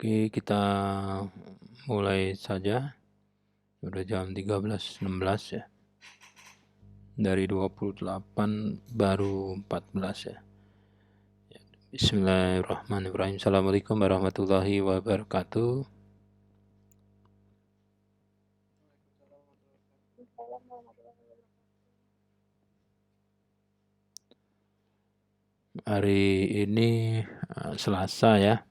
Oke, kita mulai saja. Sudah jam 13.16 ya. Dari 28 baru 14 ya. Bismillahirrahmanirrahim. Assalamualaikum warahmatullahi wabarakatuh. Hari ini Selasa ya.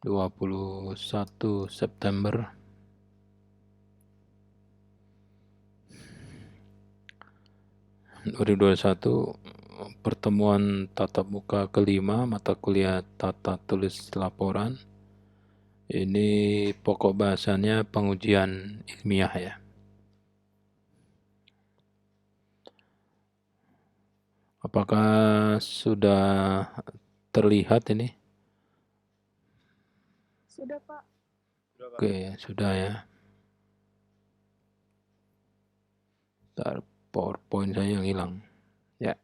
21 September 2021, pertemuan tatap muka kelima mata kuliah tata tulis laporan. Ini pokok bahasannya pengujian ilmiah ya. Apakah sudah terlihat ini? Sudah, Pak. Oke, sudah ya. Ntar PowerPoint saya yang hilang. Ya.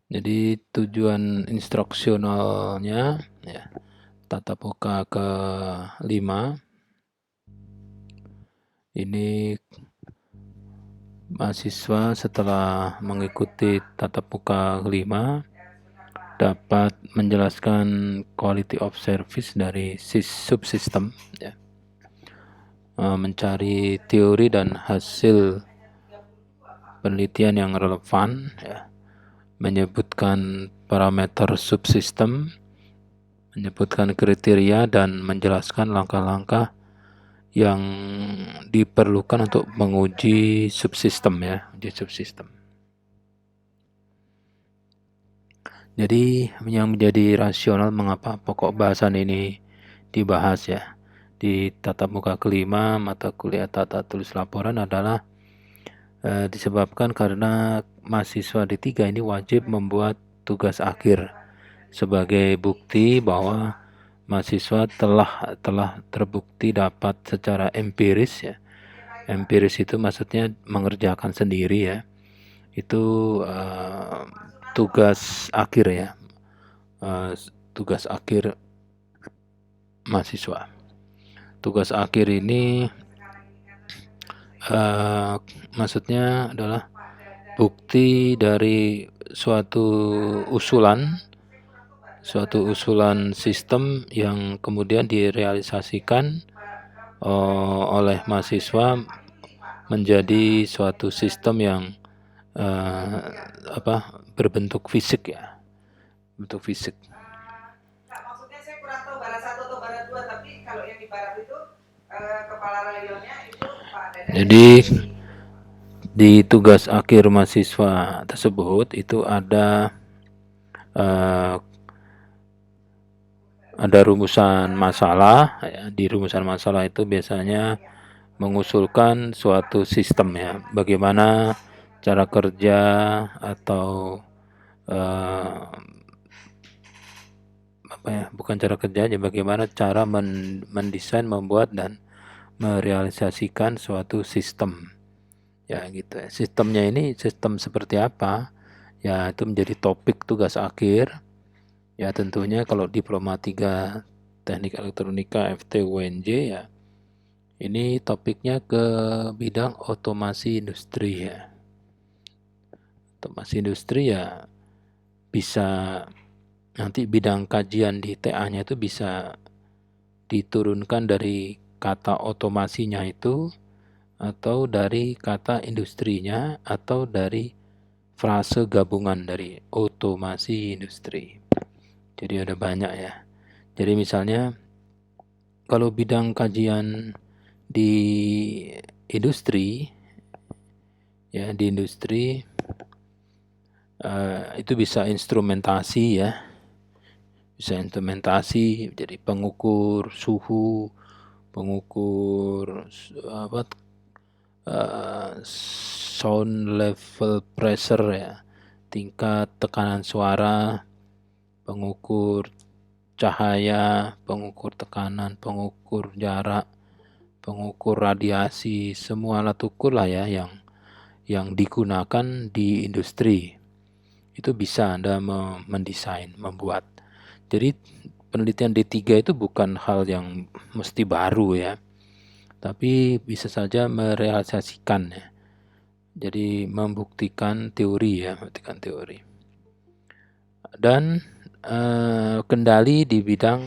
Jadi tujuan instruksionalnya ya, tatap muka ke-5 ini mahasiswa setelah mengikuti tatap muka ke-5 dapat menjelaskan quality of service dari subsistem ya. Mencari teori dan hasil penelitian yang relevan ya. Menyebutkan parameter subsistem, menyebutkan kriteria dan menjelaskan langkah-langkah yang diperlukan untuk menguji subsistem ya, uji subsistem. Jadi yang menjadi rasional mengapa pokok bahasan ini dibahas ya di tatap muka kelima mata kuliah tata tulis laporan adalah disebabkan karena mahasiswa D3 ini wajib membuat tugas akhir sebagai bukti bahwa mahasiswa telah terbukti dapat secara empiris ya. Empiris itu maksudnya mengerjakan sendiri ya. Itu tugas akhir ya. Tugas akhir mahasiswa. Tugas akhir ini maksudnya adalah bukti dari suatu usulan sistem yang kemudian direalisasikan oleh mahasiswa menjadi suatu sistem yang berbentuk fisik ya, bentuk fisik. Maksudnya saya kurang tahu barat 1 atau barat 2, tapi kalau yang di barat itu kepala rayonnya itu Pak Dadan. Jadi di tugas akhir mahasiswa tersebut itu ada rumusan masalah ya. Di rumusan masalah itu biasanya mengusulkan suatu sistem ya, bagaimana cara kerja atau bukan cara kerja aja, bagaimana cara mendesain, membuat dan merealisasikan suatu sistem ya gitu ya. Sistemnya ini sistem seperti apa ya, itu menjadi topik tugas akhir ya. Tentunya kalau diploma 3 teknik elektronika FT UNJ ya, ini topiknya ke bidang otomasi industri ya. Otomasi industri ya bisa nanti bidang kajian di TA-nya itu bisa diturunkan dari kata otomasinya itu, atau dari kata industrinya, atau dari frase gabungan dari otomasi industri. Jadi ada banyak ya. Jadi misalnya kalau bidang kajian di industri ya, di industri Itu bisa instrumentasi ya, bisa instrumentasi jadi pengukur suhu, pengukur sound level pressure ya, tingkat tekanan suara, pengukur cahaya, pengukur tekanan, pengukur jarak, pengukur radiasi, semua alat ukur lah ya yang digunakan di industri. Itu bisa Anda mendesain, membuat. Jadi penelitian D3 itu bukan hal yang mesti baru ya, tapi bisa saja merealisasikan ya. Jadi membuktikan teori ya, membuktikan teori. Dan kendali di bidang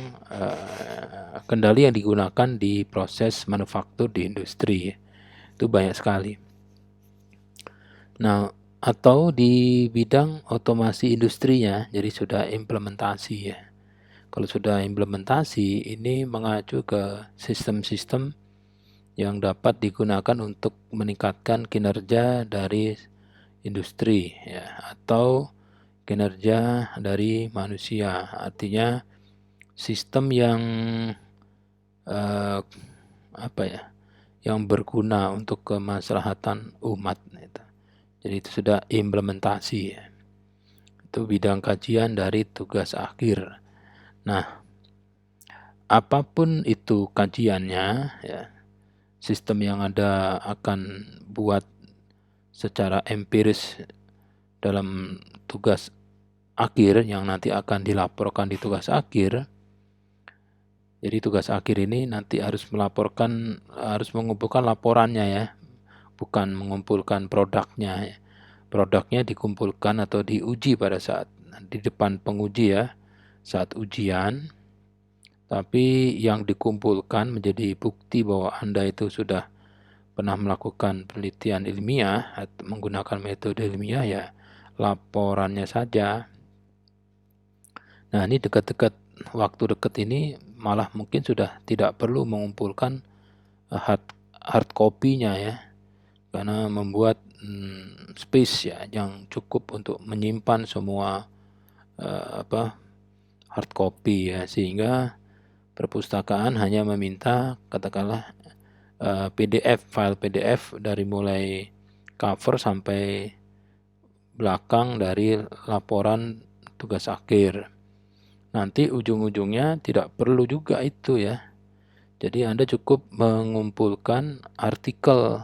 kendali yang digunakan di proses manufaktur di industri ya. Itu banyak sekali. Nah, atau di bidang otomasi industrinya, jadi sudah implementasi ya. Kalau sudah implementasi, ini mengacu ke sistem-sistem yang dapat digunakan untuk meningkatkan kinerja dari industri ya, atau kinerja dari manusia. Artinya sistem yang yang berguna untuk kemaslahatan umat. Jadi itu sudah implementasi ya. Itu bidang kajian dari tugas akhir. Nah, apapun itu kajiannya ya, sistem yang Anda akan buat secara empiris dalam tugas akhir yang nanti akan dilaporkan di tugas akhir. Jadi tugas akhir ini nanti harus mengumpulkan laporannya ya, bukan mengumpulkan produknya ya. Produknya dikumpulkan atau diuji pada saat di depan penguji ya, saat ujian. Tapi yang dikumpulkan menjadi bukti bahwa Anda itu sudah pernah melakukan penelitian ilmiah atau menggunakan metode ilmiah ya, laporannya saja. Nah, ini dekat-dekat waktu dekat ini malah mungkin sudah tidak perlu mengumpulkan hard copy-nya ya, karena membuat space ya yang cukup untuk menyimpan semua hard copy ya, sehingga perpustakaan hanya meminta katakanlah PDF, file PDF dari mulai cover sampai belakang dari laporan tugas akhir. Nanti ujung-ujungnya tidak perlu juga itu ya. Jadi Anda cukup mengumpulkan artikel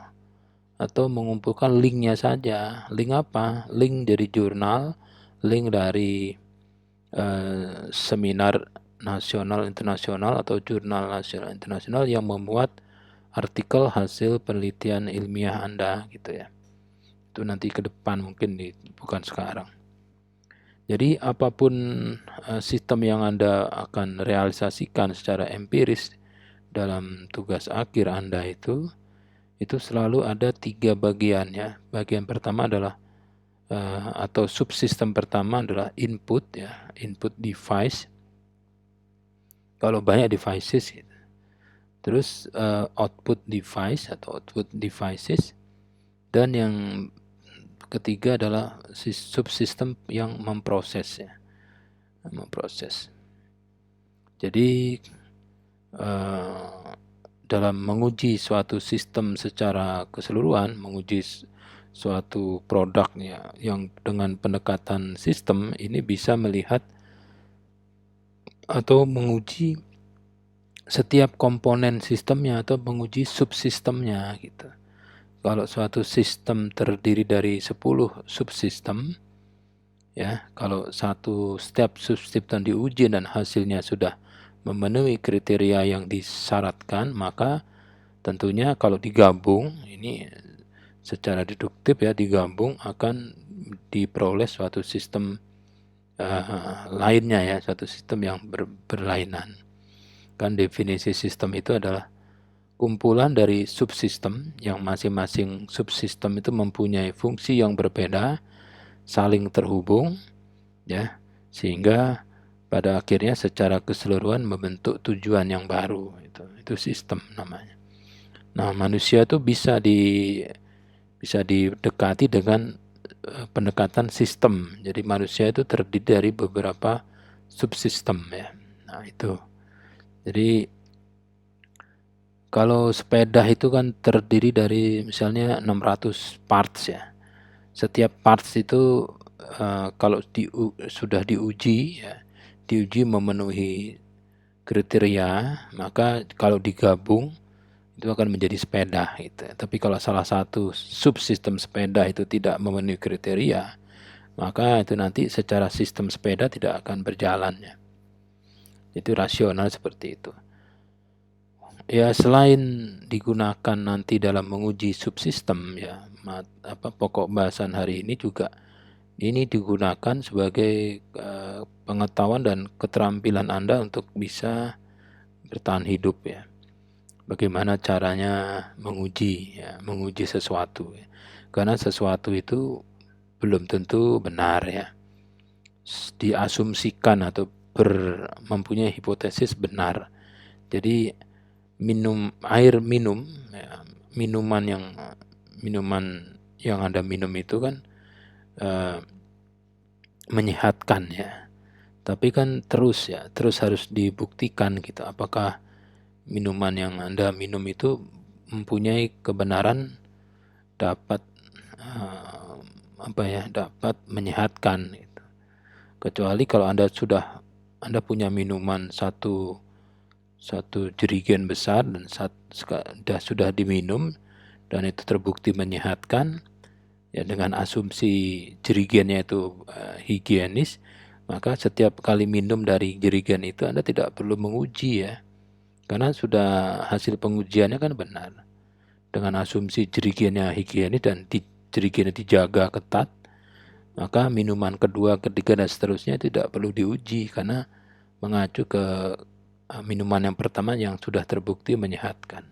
atau mengumpulkan linknya saja. Link apa? Link dari jurnal, link dari seminar nasional internasional atau jurnal nasional internasional yang memuat artikel hasil penelitian ilmiah Anda gitu ya. Itu nanti ke depan mungkin bukan sekarang. Jadi apapun sistem yang Anda akan realisasikan secara empiris dalam tugas akhir Anda itu selalu ada 3 bagian ya. Bagian pertama adalah atau subsistem pertama adalah input ya, input device. Kalau banyak devices gitu. Terus output device atau output devices, dan yang ketiga adalah subsistem yang memproses ya, memproses. Jadi dalam menguji suatu sistem secara keseluruhan, menguji suatu produk ya, yang dengan pendekatan sistem ini bisa melihat atau menguji setiap komponen sistemnya atau menguji subsistemnya gitu. Kalau suatu sistem terdiri dari 10 subsistem ya, kalau setiap subsistem diuji dan hasilnya sudah memenuhi kriteria yang disyaratkan, maka tentunya kalau digabung ini secara deduktif ya, digabung akan diperoleh suatu sistem lainnya ya, suatu sistem yang berlainan. Kan definisi sistem itu adalah kumpulan dari subsistem yang masing-masing subsistem itu mempunyai fungsi yang berbeda, saling terhubung ya, sehingga pada akhirnya secara keseluruhan membentuk tujuan yang baru. Itu sistem namanya. Nah, manusia itu bisa didekati dengan pendekatan sistem. Jadi manusia itu terdiri dari beberapa subsistem ya. Nah itu. Jadi kalau sepeda itu kan terdiri dari misalnya 600 parts ya. Setiap parts itu kalau sudah diuji ya, diuji memenuhi kriteria, maka kalau digabung itu akan menjadi sepeda gitu. Tapi kalau salah satu subsistem sepeda itu tidak memenuhi kriteria, maka itu nanti secara sistem sepeda tidak akan berjalan ya. Itu rasional seperti itu. Ya selain digunakan nanti dalam menguji subsistem ya, pokok bahasan hari ini juga ini digunakan sebagai pengetahuan dan keterampilan Anda untuk bisa bertahan hidup ya. Bagaimana caranya menguji sesuatu ya. Karena sesuatu itu belum tentu benar ya. Diasumsikan atau mempunyai hipotesis benar. Jadi minuman yang Anda minum itu kan menyehatkan ya. Tapi kan terus harus dibuktikan gitu. Apakah minuman yang Anda minum itu mempunyai kebenaran dapat dapat menyehatkan gitu. Kecuali kalau Anda punya minuman satu jerigen besar dan sudah diminum dan itu terbukti menyehatkan ya, dengan asumsi jerigennya itu higienis, maka setiap kali minum dari jerigen itu Anda tidak perlu menguji ya. Karena sudah hasil pengujiannya kan benar. Dengan asumsi jerigennya higienis dan jerigennya dijaga ketat, maka minuman kedua, ketiga, dan seterusnya tidak perlu diuji karena mengacu ke minuman yang pertama yang sudah terbukti menyehatkan.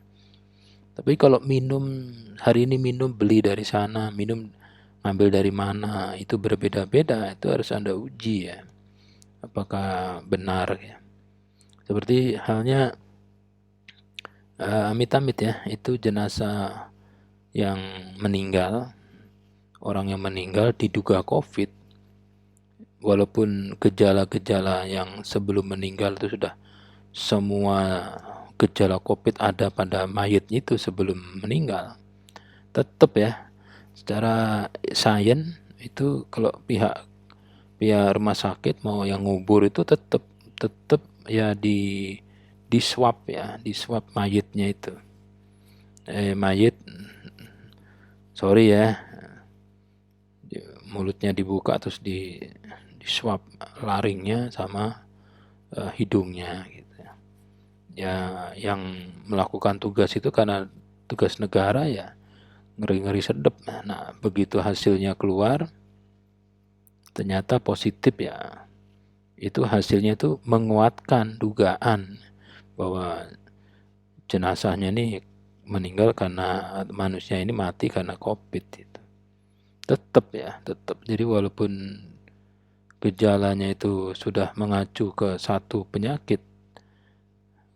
Tapi kalau hari ini beli dari sana, ngambil dari mana, itu berbeda-beda, itu harus Anda uji ya. Apakah benar ya. Seperti halnya amit-amit ya, itu jenazah yang meninggal, orang yang meninggal diduga COVID, walaupun gejala-gejala yang sebelum meninggal itu sudah semua gejala COVID ada pada mayatnya itu sebelum meninggal, tetap ya secara sains itu kalau pihak rumah sakit mau yang ngubur itu tetap ya di swab mayatnya itu. Mayat, sorry ya, mulutnya dibuka terus di swab laringnya sama hidungnya gitu. Ya yang melakukan tugas itu karena tugas negara ya ngeri-ngeri sedep. Nah begitu hasilnya keluar ternyata positif ya, itu hasilnya itu menguatkan dugaan bahwa jenazahnya ini meninggal karena manusia ini mati karena COVID itu. Tetap. Jadi walaupun gejalanya itu sudah mengacu ke satu penyakit,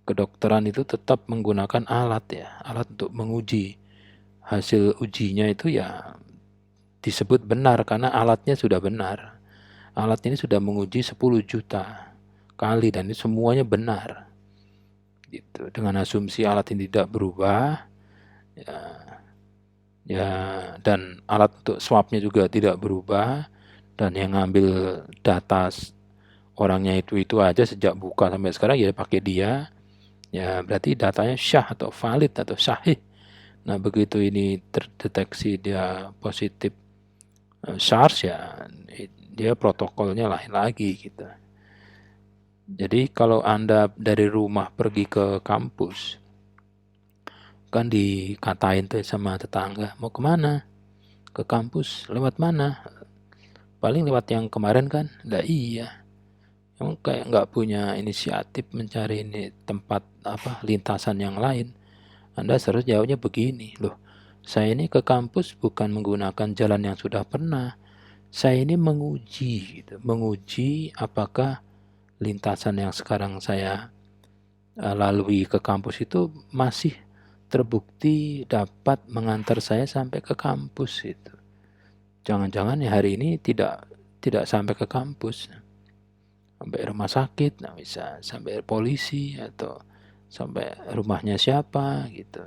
kedokteran itu tetap menggunakan alat untuk menguji. Hasil ujinya itu ya disebut benar karena alatnya sudah benar. Alat ini sudah menguji 10 juta kali dan ini semuanya benar. Gitu. Dengan asumsi alat ini tidak berubah ya, dan alat untuk swabnya juga tidak berubah, dan yang ngambil data orangnya itu aja sejak buka sampai sekarang ya pakai dia, ya berarti datanya syah atau valid atau sahih. Nah begitu ini terdeteksi dia positif SARS ya dia protokolnya lain lagi gitu. Jadi kalau Anda dari rumah pergi ke kampus, kan dikatain tuh sama tetangga, mau kemana? Ke kampus, lewat mana? Paling lewat yang kemarin kan? Lah iya. Emang kayak nggak punya inisiatif mencari ini tempat lintasan yang lain. Anda harus jawabnya begini, loh, saya ini ke kampus bukan menggunakan jalan yang sudah pernah. Saya ini menguji apakah lintasan yang sekarang saya lalui ke kampus itu masih terbukti dapat mengantar saya sampai ke kampus itu. Jangan-jangan ya hari ini tidak sampai ke kampus, sampai rumah sakit, nah bisa sampai polisi atau sampai rumahnya siapa gitu.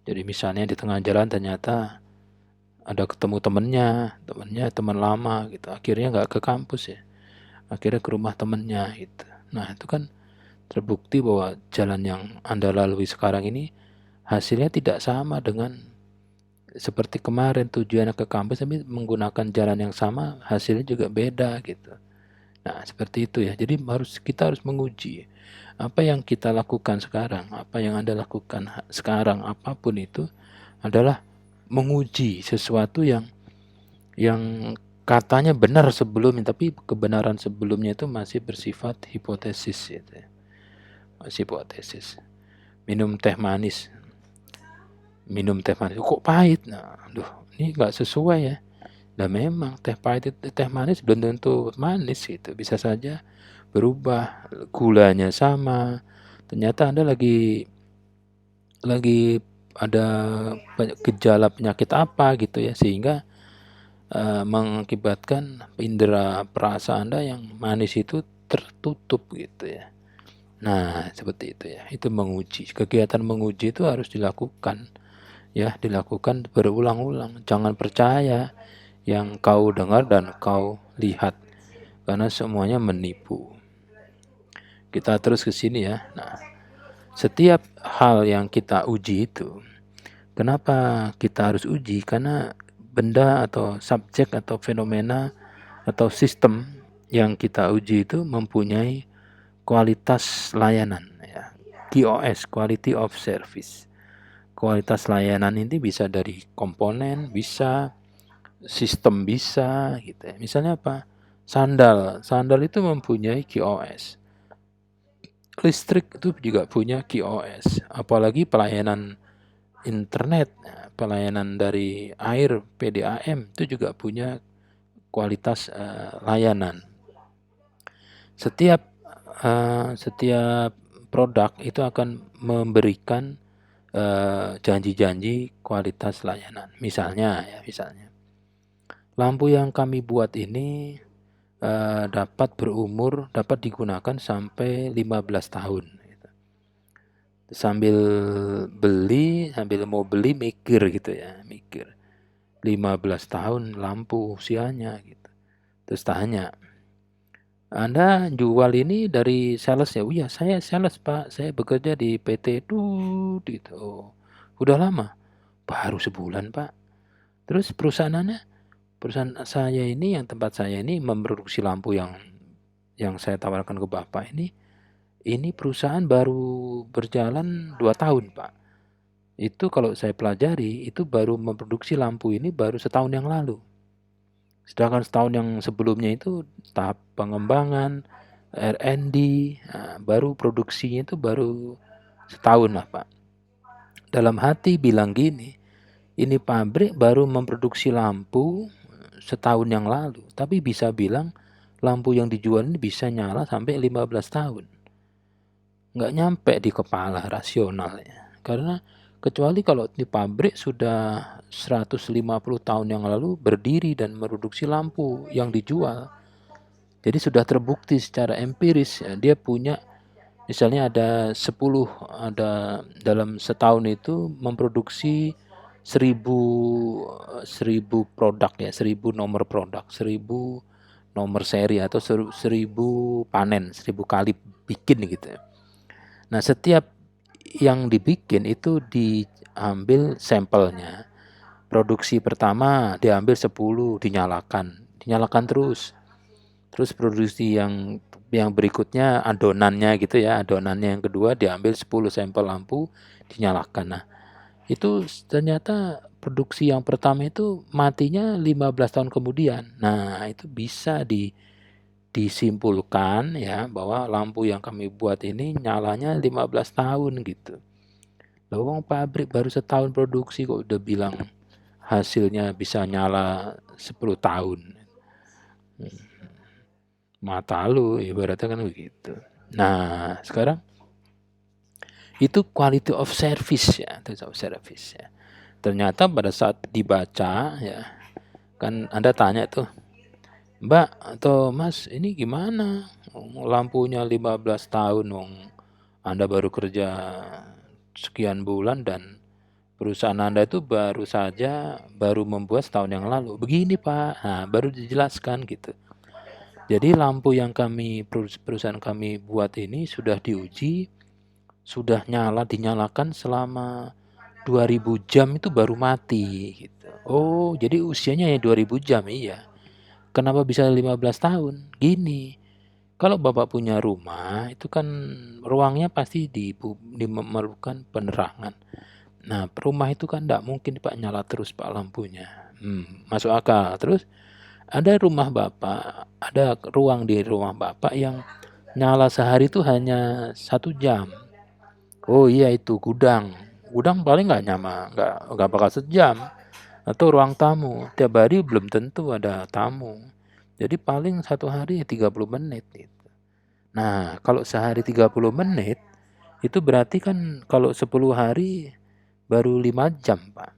Jadi misalnya di tengah jalan ternyata ada ketemu temennya teman lama gitu, akhirnya nggak ke kampus ya, akhirnya ke rumah temennya gitu. Nah itu kan terbukti bahwa jalan yang Anda lalui sekarang ini hasilnya tidak sama dengan seperti kemarin tujuannya ke kampus, tapi menggunakan jalan yang sama hasilnya juga beda gitu. Nah seperti itu ya, jadi kita harus menguji apa yang kita lakukan sekarang, apa yang Anda lakukan sekarang, apapun itu adalah menguji sesuatu yang katanya benar sebelumnya, tapi kebenaran sebelumnya itu masih bersifat hipotesis gitu ya. Masih hipotesis. Minum teh manis kok pahit, nah aduh ini nggak sesuai ya. Nah memang teh pahit itu, teh manis belum tentu manis gitu, bisa saja berubah, gulanya sama, ternyata Anda lagi ada gejala penyakit apa gitu ya, sehingga mengakibatkan indera perasa Anda yang manis itu tertutup gitu ya. Nah seperti itu ya, itu menguji. Kegiatan menguji itu harus dilakukan ya, dilakukan berulang-ulang. Jangan percaya yang kau dengar dan kau lihat, karena semuanya menipu. Kita terus ke sini ya. Nah, setiap hal yang kita uji itu, kenapa kita harus uji? Karena benda atau subjek atau fenomena atau sistem yang kita uji itu mempunyai kualitas layanan ya. QoS, quality of service. Kualitas layanan ini bisa dari komponen, bisa sistem, bisa gitu ya. Misalnya apa? Sandal itu mempunyai QoS. Listrik itu juga punya QoS. Apalagi pelayanan internet, pelayanan dari air PDAM itu juga punya kualitas layanan. Setiap produk itu akan memberikan janji-janji kualitas layanan. Misalnya lampu yang kami buat ini dapat digunakan sampai 15 tahun. Sambil mau beli mikir gitu ya, 15 tahun lampu usianya gitu. Terus tanya, Anda jual ini dari sales ya? Oh iya, saya sales Pak, saya bekerja di PT itu gitu. Oh, udah lama? Baru sebulan Pak. Terus perusahaan saya ini, yang tempat saya ini memproduksi lampu yang saya tawarkan ke Bapak ini perusahaan baru berjalan 2 tahun Pak. Itu kalau saya pelajari, itu baru memproduksi lampu ini baru setahun yang lalu. Sedangkan setahun yang sebelumnya itu tahap pengembangan, R&D, baru produksinya itu baru setahun lah Pak. Dalam hati bilang gini, ini pabrik baru memproduksi lampu setahun yang lalu, tapi bisa bilang lampu yang dijual ini bisa nyala sampai 15 tahun. Nggak nyampe di kepala rasionalnya. Karena kecuali kalau di pabrik sudah 150 tahun yang lalu berdiri dan memproduksi lampu yang dijual. Jadi sudah terbukti secara empiris ya, dia punya misalnya ada dalam setahun itu memproduksi 1000 produk ya, 1000 nomor produk, 1000 nomor seri atau 1000 panen, 1000 kali bikin gitu ya. Nah, setiap yang dibikin itu diambil sampelnya. Produksi pertama diambil 10, dinyalakan terus. Terus produksi yang berikutnya adonannya gitu ya, adonannya yang kedua diambil 10 sampel lampu, dinyalakan. Nah, itu ternyata produksi yang pertama itu matinya 15 tahun kemudian. Nah, itu bisa disimpulkan ya bahwa lampu yang kami buat ini nyalanya 15 tahun gitu. Lawang pabrik baru setahun produksi kok udah bilang hasilnya bisa nyala 10 tahun. Mata lu ibaratnya kan begitu. Nah, sekarang itu quality of service ya, ternyata pada saat dibaca ya, Kan Anda tanya tuh, Mbak atau Mas, ini gimana? Lampunya 15 tahun, Anda baru kerja sekian bulan dan perusahaan Anda itu baru membuat setahun yang lalu. Begini Pak, nah, baru dijelaskan gitu. Jadi lampu yang perusahaan kami buat ini sudah diuji, sudah dinyalakan selama 2000 jam itu baru mati gitu. Oh, jadi usianya ya 2000 jam, iya. Kenapa bisa 15 tahun? Gini, kalau Bapak punya rumah, itu kan ruangnya pasti memerlukan penerangan. Nah, rumah itu kan tidak mungkin Pak nyala terus Pak lampunya. Masuk akal. Terus ada ruang di rumah Bapak yang nyala sehari itu hanya 1 jam. Oh iya, itu gudang. Gudang paling nggak bakal sejam. Atau ruang tamu, tiap hari belum tentu ada tamu. Jadi paling satu hari 30 menit gitu. Nah, kalau sehari 30 menit, itu berarti kan kalau 10 hari baru 5 jam, Pak.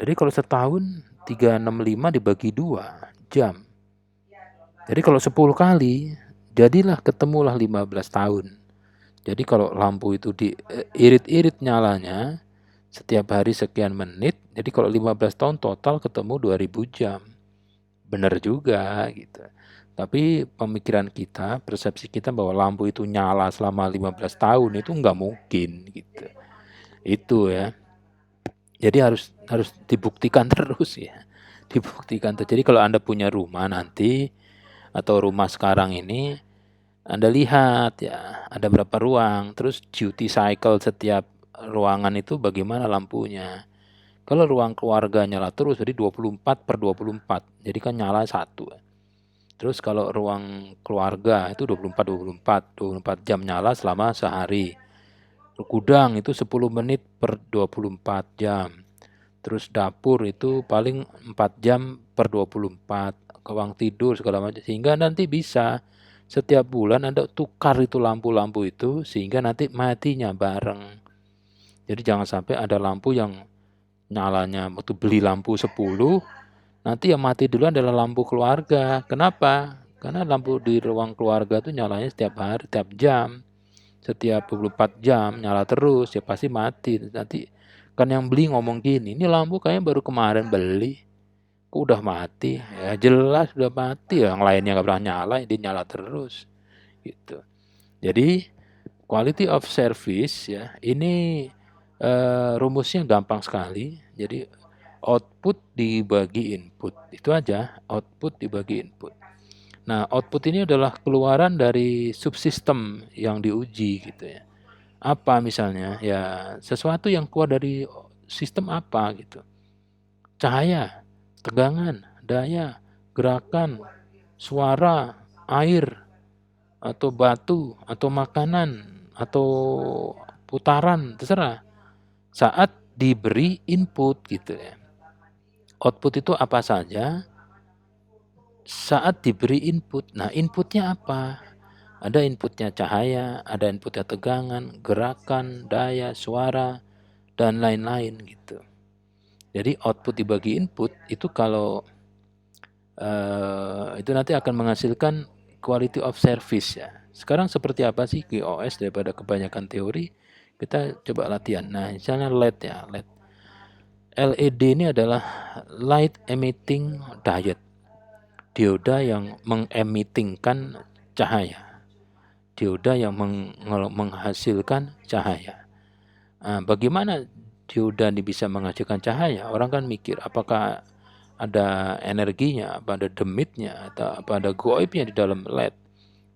Jadi kalau setahun 365 dibagi 2 jam. Jadi kalau 10 kali, jadilah ketemulah 15 tahun. Jadi kalau lampu itu diirit-irit nyalanya setiap hari sekian menit, jadi kalau 15 tahun total ketemu 2000 jam. Benar juga gitu. Tapi pemikiran kita, persepsi kita bahwa lampu itu nyala selama 15 tahun itu nggak mungkin gitu. Itu ya. Jadi harus dibuktikan terus ya. Dibuktikan terus. Jadi kalau Anda punya rumah nanti atau rumah sekarang ini, Anda lihat ya, ada berapa ruang, terus duty cycle setiap ruangan itu bagaimana lampunya. Kalau ruang keluarga nyala terus, jadi 24/24, jadi kan nyala satu. Terus kalau ruang keluarga itu 24 jam nyala selama sehari. Gudang itu 10 menit per 24 jam. Terus dapur itu paling 4 jam per 24. Ruang tidur segala macam. Sehingga nanti bisa setiap bulan Anda tukar itu lampu-lampu itu sehingga nanti matinya bareng. Jadi jangan sampai ada lampu yang nyalanya waktu beli lampu 10, nanti yang mati duluan adalah lampu keluarga. Kenapa? Karena lampu di ruang keluarga itu nyalanya setiap hari, setiap jam, setiap 24 jam nyala terus, ya pasti mati. Nanti kan yang beli ngomong gini, ini lampu kayaknya baru kemarin beli, kok udah mati? Ya jelas udah mati, yang lainnya nggak pernah nyala, dia nyala terus. Gitu. Jadi quality of service ya, ini rumusnya gampang sekali. Jadi output dibagi input, itu aja, output dibagi input. Nah, output ini adalah keluaran dari subsistem yang diuji gitu ya. Apa misalnya? Ya, sesuatu yang keluar dari sistem apa gitu. Cahaya, tegangan, daya, gerakan, suara, air, atau batu, atau makanan, atau putaran, terserah. Saat diberi input gitu ya. Output itu apa saja saat diberi input. Nah, inputnya apa? Ada inputnya cahaya, ada inputnya tegangan, gerakan, daya, suara, dan lain-lain gitu. Jadi output dibagi input itu kalau itu nanti akan menghasilkan quality of service ya. Sekarang seperti apa sih QoS daripada kebanyakan teori? Kita coba latihan. Nah, misalnya LED ya, LED. LED ini adalah light emitting diode. Dioda yang mengemitingkan cahaya. Dioda yang menghasilkan cahaya. Nah, bagaimana dioda ini bisa menghasilkan cahaya? Orang kan mikir apakah ada energinya, apa ada demitnya, atau apa ada goibnya di dalam LED.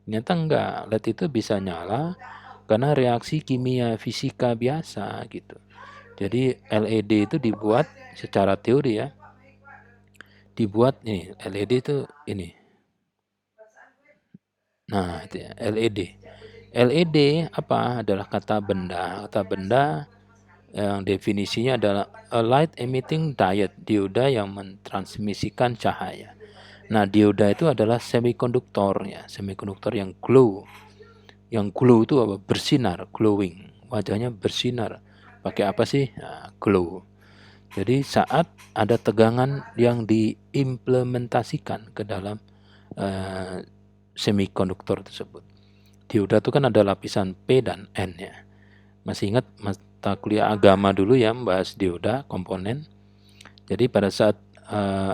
Ternyata enggak, LED itu bisa nyala karena reaksi kimia fisika biasa gitu. Jadi LED itu dibuat secara teori ya, dibuat nih LED itu ini. Nah, itu ya, LED. LED apa? Adalah kata benda. Kata benda yang definisinya adalah a light emitting diode, dioda yang mentransmisikan cahaya. Nah, dioda itu adalah semikonduktor ya, semikonduktor yang glow. Yang glow itu apa? Bersinar, glowing. Wajahnya bersinar. Pakai apa sih? Nah, glow. Jadi saat ada tegangan yang diimplementasikan ke dalam semikonduktor tersebut. Dioda itu kan ada lapisan P dan N ya. Masih ingat mata kuliah agama dulu ya membahas dioda komponen. Jadi pada saat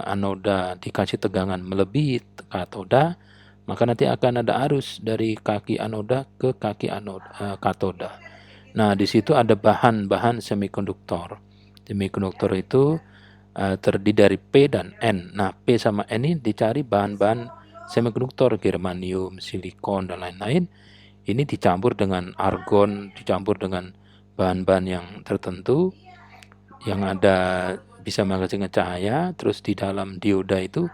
anoda dikasih tegangan melebihi katoda, maka nanti akan ada arus dari kaki anoda ke kaki katoda. Nah, di situ ada bahan-bahan semikonduktor. Semikonduktor itu terdiri dari P dan N. Nah, P sama N ini dicari bahan-bahan semikonduktor, germanium, silikon, dan lain-lain. Ini dicampur dengan argon, dicampur dengan bahan-bahan yang tertentu yang ada bisa menghasilkan cahaya. Terus di dalam dioda itu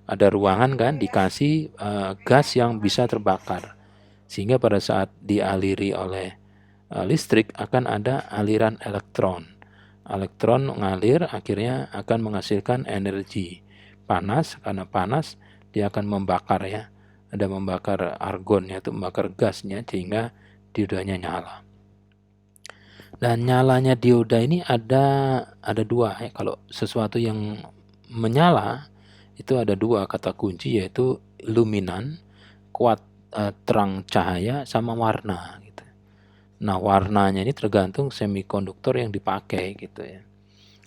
ada ruangan kan, dikasih gas yang bisa terbakar, sehingga pada saat dialiri oleh listrik akan ada aliran elektron. Elektron mengalir akhirnya akan menghasilkan energi panas. Karena panas dia akan membakar ya, ada membakar argon yaitu membakar gasnya sehingga diodanya nyala. Dan nyalanya dioda ini ada dua ya. Kalau sesuatu yang menyala itu ada dua kata kunci, yaitu luminan, kuat terang cahaya, sama warna gitu. Nah, warnanya ini tergantung semikonduktor yang dipakai gitu ya.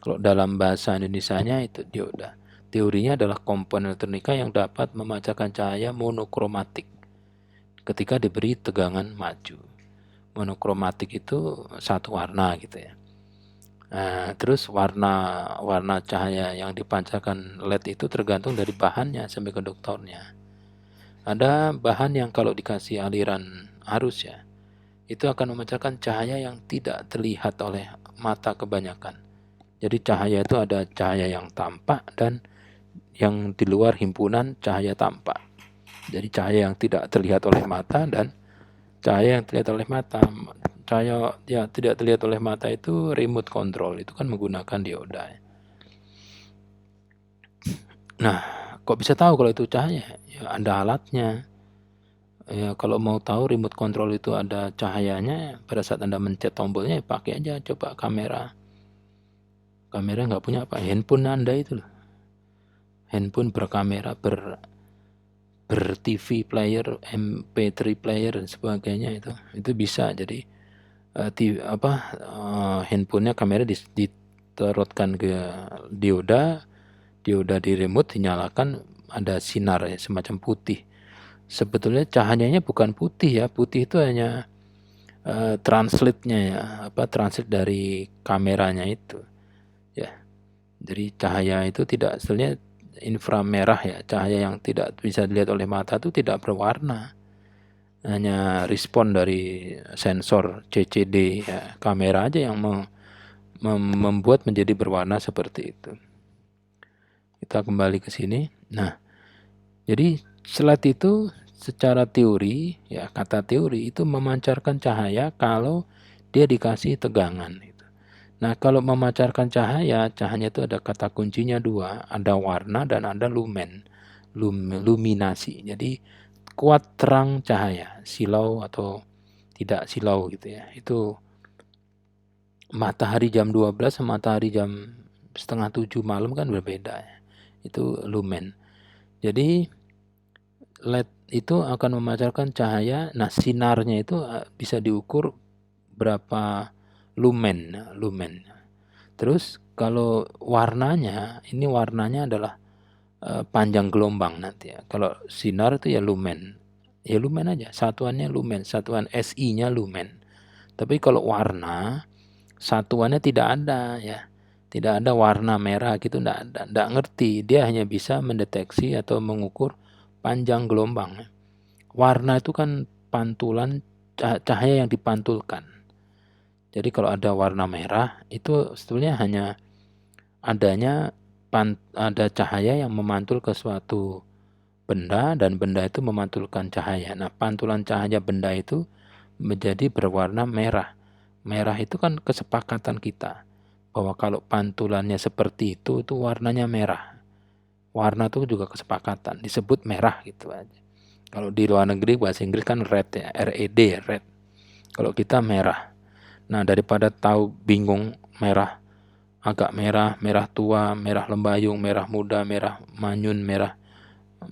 Kalau dalam bahasa Indonesianya itu dioda. Teorinya adalah komponen elektronika yang dapat memancarkan cahaya monokromatik ketika diberi tegangan maju. Monokromatik itu satu warna gitu ya. Nah, terus warna cahaya yang dipancarkan LED itu tergantung dari bahannya, semikonduktornya. Ada bahan yang kalau dikasih aliran arus ya, itu akan memancarkan cahaya yang tidak terlihat oleh mata kebanyakan. Jadi cahaya itu ada cahaya yang tampak dan yang di luar himpunan cahaya tampak. Jadi cahaya yang tidak terlihat oleh mata dan cahaya yang terlihat oleh mata. Cahaya yang tidak terlihat oleh mata itu remote control, itu kan menggunakan dioda. Nah, kok bisa tahu kalau itu cahaya? Ya, ada alatnya. Ya, kalau mau tahu remote control itu ada cahayanya, pada saat Anda mencet tombolnya, ya pakai aja coba kamera. Kamera nggak punya apa? Handphone Anda itu loh. Handphone berkamera, ber-TV player, MP3 player dan sebagainya itu bisa. Jadi handphonenya kamera diterotkan ke dioda di remote dinyalakan, ada sinar ya, semacam putih. Sebetulnya cahayanya bukan putih ya, putih itu hanya translate-nya ya, translate dari kameranya itu ya. Jadi cahaya itu tidak, sebenarnya inframerah ya, cahaya yang tidak bisa dilihat oleh mata itu tidak berwarna, hanya respon dari sensor CCD ya, kamera aja yang membuat menjadi berwarna seperti itu. Kita kembali ke sini. Nah, jadi slide itu secara teori ya, kata teori itu memancarkan cahaya kalau dia dikasih tegangan gitu. Nah, kalau memancarkan cahaya itu ada kata kuncinya dua, ada warna dan ada luminasi. Jadi kuat terang cahaya, silau atau tidak silau gitu ya. Itu matahari jam 12 sama matahari jam setengah 7 malam kan berbeda ya. Itu lumen. Jadi LED itu akan memancarkan cahaya. Nah, sinarnya itu bisa diukur berapa lumen. Terus kalau warnanya, ini warnanya adalah panjang gelombang nanti ya. Kalau sinar itu ya lumen aja, satuannya lumen, satuan SI-nya lumen. Tapi kalau warna, satuannya tidak ada ya, tidak ada warna merah gitu, tidak ngerti. Dia hanya bisa mendeteksi atau mengukur panjang gelombang. Warna itu kan pantulan cahaya yang dipantulkan. Jadi kalau ada warna merah itu sebetulnya hanya adanya ada cahaya yang memantul ke suatu benda dan benda itu memantulkan cahaya. Nah, pantulan cahaya benda itu menjadi berwarna merah. Merah itu kan kesepakatan kita bahwa kalau pantulannya seperti itu warnanya merah. Warna itu juga kesepakatan, disebut merah gitu aja. Kalau di luar negeri bahasa Inggris kan red ya, RED, red. Kalau kita merah. Nah, daripada tahu bingung merah agak merah, merah tua, merah lembayung, merah muda, merah manyun, merah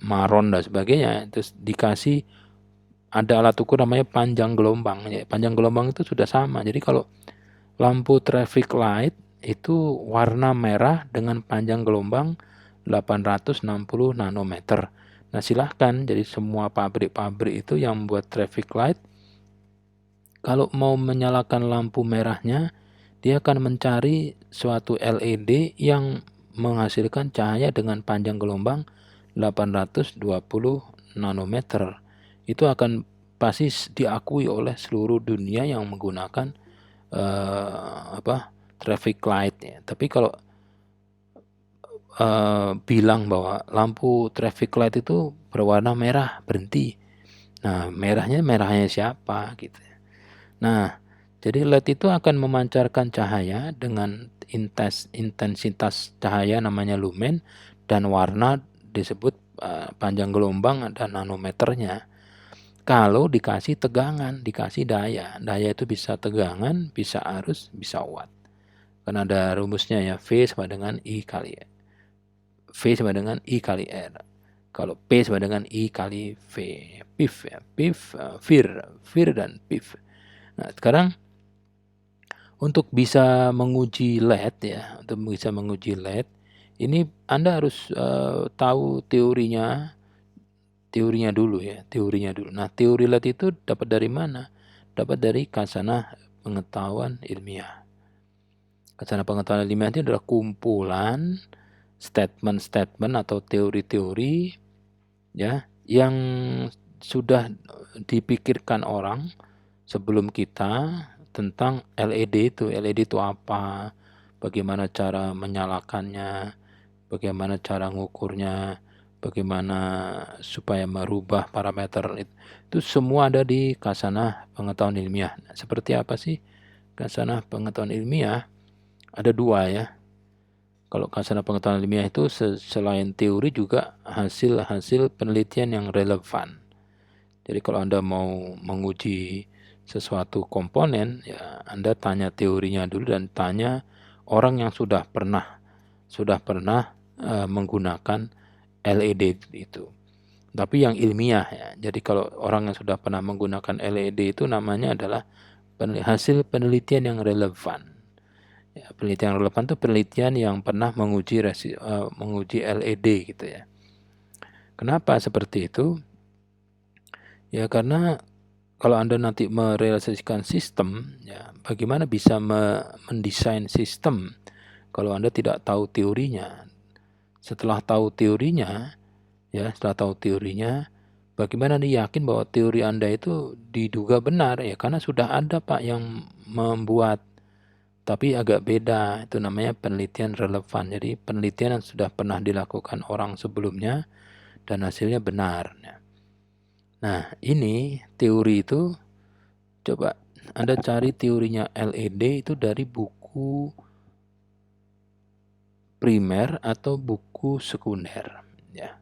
maron dan sebagainya. Terus dikasih ada alat ukur namanya panjang gelombang. Ya, panjang gelombang itu sudah sama. Jadi kalau lampu traffic light itu warna merah dengan panjang gelombang 860 nanometer. Nah silahkan, jadi semua pabrik-pabrik itu yang buat traffic light, kalau mau menyalakan lampu merahnya, dia akan mencari suatu LED yang menghasilkan cahaya dengan panjang gelombang 820 nanometer. Itu akan pasti diakui oleh seluruh dunia yang menggunakan traffic light ya. Tapi kalau bilang bahwa lampu traffic light itu berwarna merah, berhenti. Nah, merahnya siapa gitu. Nah, jadi LED itu akan memancarkan cahaya dengan intensitas cahaya namanya lumen, dan warna disebut panjang gelombang dan nanometernya. Kalau dikasih tegangan, dikasih daya. Daya itu bisa tegangan, bisa arus, bisa watt. Kan ada rumusnya ya, V sama dengan I kali V sama dengan I kali R. Kalau P sama dengan I kali V. PIV ya, PIV, VIR dan PIV. Nah, sekarang untuk bisa menguji LED ya, ini Anda harus tahu teorinya dulu ya, teorinya dulu. Nah, teori LED itu dapat dari mana? Dapat dari Khasanah Pengetahuan Ilmiah. Khasanah Pengetahuan Ilmiah itu adalah kumpulan statement-statement atau teori-teori ya yang sudah dipikirkan orang sebelum kita tentang LED itu. LED itu apa? Bagaimana cara menyalakannya? Bagaimana cara ngukurnya? Bagaimana supaya merubah parameter itu semua ada di Khasanah Pengetahuan Ilmiah. Nah, seperti apa sih Khasanah Pengetahuan Ilmiah? Ada dua ya. Kalau Khasanah Pengetahuan Ilmiah itu selain teori juga hasil-hasil penelitian yang relevan. Jadi kalau Anda mau menguji sesuatu komponen, ya Anda tanya teorinya dulu dan tanya orang yang sudah pernah menggunakan LED itu. Tapi yang ilmiah ya. Jadi kalau orang yang sudah pernah menggunakan LED itu namanya adalah hasil penelitian yang relevan. Ya, penelitian yang relevan itu penelitian yang pernah menguji LED gitu ya. Kenapa seperti itu? Ya karena kalau Anda nanti merealisasikan sistem, ya bagaimana bisa mendesain sistem kalau Anda tidak tahu teorinya? Setelah tahu teorinya, bagaimana Anda yakin bahwa teori Anda itu diduga benar? Ya karena sudah ada Pak yang membuat, tapi agak beda. Itu namanya penelitian relevan. Jadi penelitian yang sudah pernah dilakukan orang sebelumnya dan hasilnya benar. Nah, ini teori itu, coba Anda cari teorinya LED itu dari buku primer atau buku sekunder. Ya,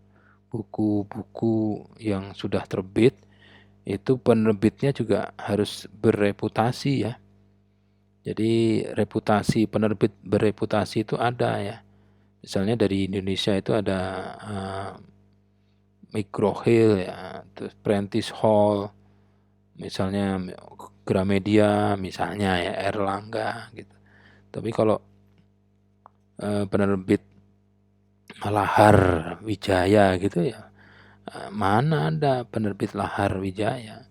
buku-buku yang sudah terbit, itu penerbitnya juga harus bereputasi ya. Jadi reputasi penerbit bereputasi itu ada ya. Misalnya dari Indonesia itu ada Microhill ya, terus Prentice Hall, misalnya Gramedia, misalnya ya Erlangga gitu. Tapi kalau penerbit Lahar Wijaya gitu ya, mana ada penerbit Lahar Wijaya.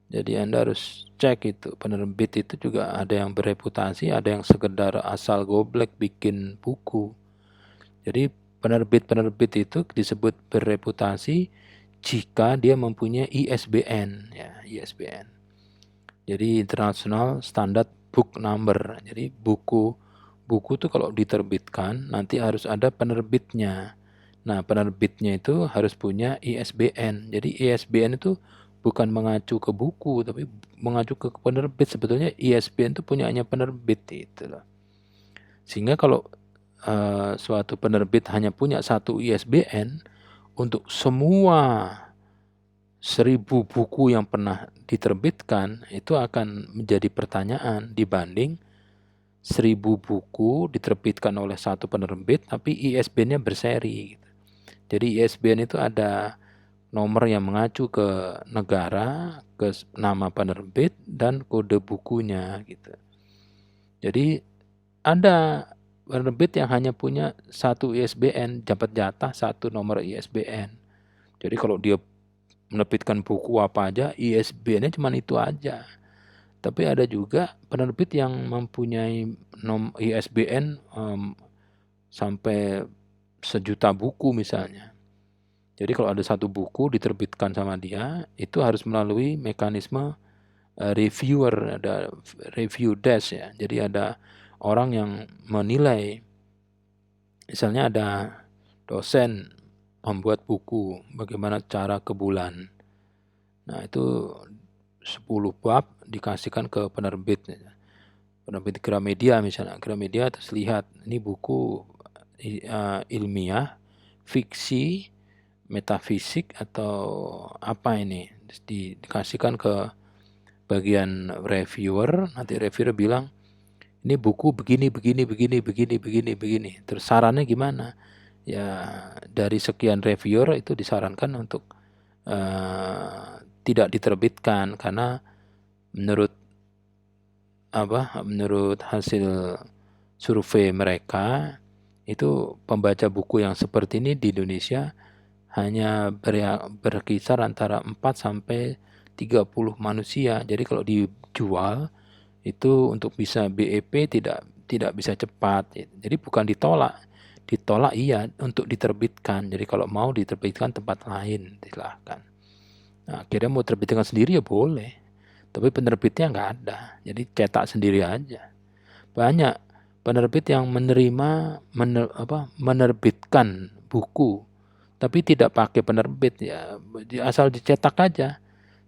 Jadi Anda harus cek itu, penerbit itu juga ada yang bereputasi, ada yang sekedar asal goblek bikin buku. Jadi penerbit-penerbit itu disebut bereputasi jika dia mempunyai ISBN ya, ISBN. Jadi International Standard Book Number. Jadi buku itu kalau diterbitkan nanti harus ada penerbitnya. Nah, penerbitnya itu harus punya ISBN. Jadi ISBN itu bukan mengacu ke buku tapi mengacu ke penerbit. Sebetulnya ISBN itu punyanya penerbit itu loh. Sehingga kalau suatu penerbit hanya punya satu ISBN untuk semua 1000 buku yang pernah diterbitkan, itu akan menjadi pertanyaan dibanding 1000 buku diterbitkan oleh satu penerbit, tapi ISBN-nya berseri. Gitu. Jadi ISBN itu ada nomor yang mengacu ke negara, ke nama penerbit, dan kode bukunya. Gitu. Jadi ada penerbit yang hanya punya satu ISBN, dapat jatah satu nomor ISBN. Jadi kalau dia menerbitkan buku apa aja, ISBN-nya cuma itu aja. Tapi ada juga penerbit yang mempunyai ISBN sampai 1.000.000 buku misalnya. Jadi kalau ada satu buku diterbitkan sama dia, itu harus melalui mekanisme reviewer, ada review desk ya. Jadi ada orang yang menilai, misalnya ada dosen membuat buku, bagaimana cara ke bulan. Nah itu 10 bab dikasihkan ke penerbit. Penerbit Gramedia misalnya. Gramedia terus lihat, ini buku ilmiah, fiksi, metafisik atau apa ini. Terus dikasihkan ke bagian reviewer, nanti reviewer bilang, ini buku begini. Terus sarannya gimana? Ya dari sekian reviewer itu disarankan untuk tidak diterbitkan karena menurut hasil survei mereka itu pembaca buku yang seperti ini di Indonesia hanya berkisar antara 4 sampai 30 manusia. Jadi kalau dijual itu untuk bisa BEP tidak bisa cepat. Jadi bukan ditolak iya untuk diterbitkan. Jadi kalau mau diterbitkan tempat lain silahkan. Nah, akhirnya mau terbitkan sendiri ya boleh, tapi penerbitnya nggak ada, jadi cetak sendiri aja. Banyak penerbit yang menerbitkan buku, tapi tidak pakai penerbit ya, asal dicetak aja,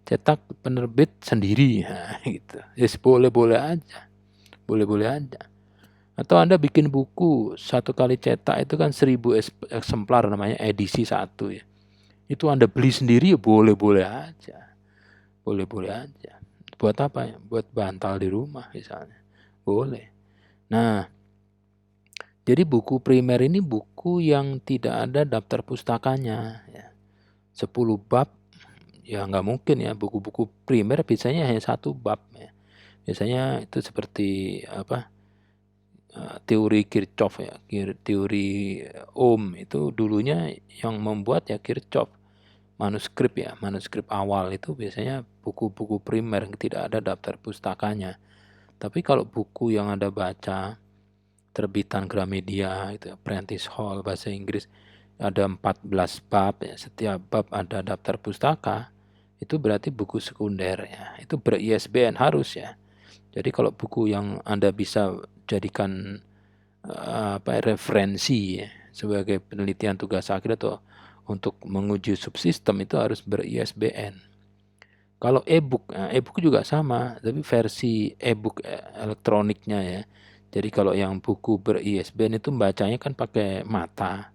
cetak penerbit sendiri, nah, gitu. Yes, boleh-boleh aja. Atau Anda bikin buku satu kali cetak itu kan 1000 eksemplar namanya edisi 1 ya. Itu Anda beli sendiri ya boleh-boleh aja. Buat apa ya? Buat bantal di rumah misalnya. Boleh. Nah, jadi buku primer ini buku yang tidak ada daftar pustakanya. Ya. 10 bab, ya nggak mungkin ya. Buku-buku primer biasanya hanya 1 bab. Ya. Biasanya itu seperti teori Kirchhoff ya. Teori Ohm itu dulunya yang membuat ya Kirchhoff. Manuskrip awal itu biasanya buku-buku primer yang tidak ada daftar pustakanya. Tapi kalau buku yang Anda baca terbitan Gramedia itu Prentice Hall bahasa Inggris ada 14 bab ya, setiap bab ada daftar pustaka, itu berarti buku sekunder ya. Itu ber-ISBN harus ya. Jadi kalau buku yang Anda bisa jadikan referensi ya, sebagai penelitian tugas akhir atau untuk menguji subsistem itu harus ber-ISBN. Kalau e-book juga sama, tapi versi e-book elektroniknya ya. Jadi kalau yang buku ber-ISBN itu bacanya kan pakai mata,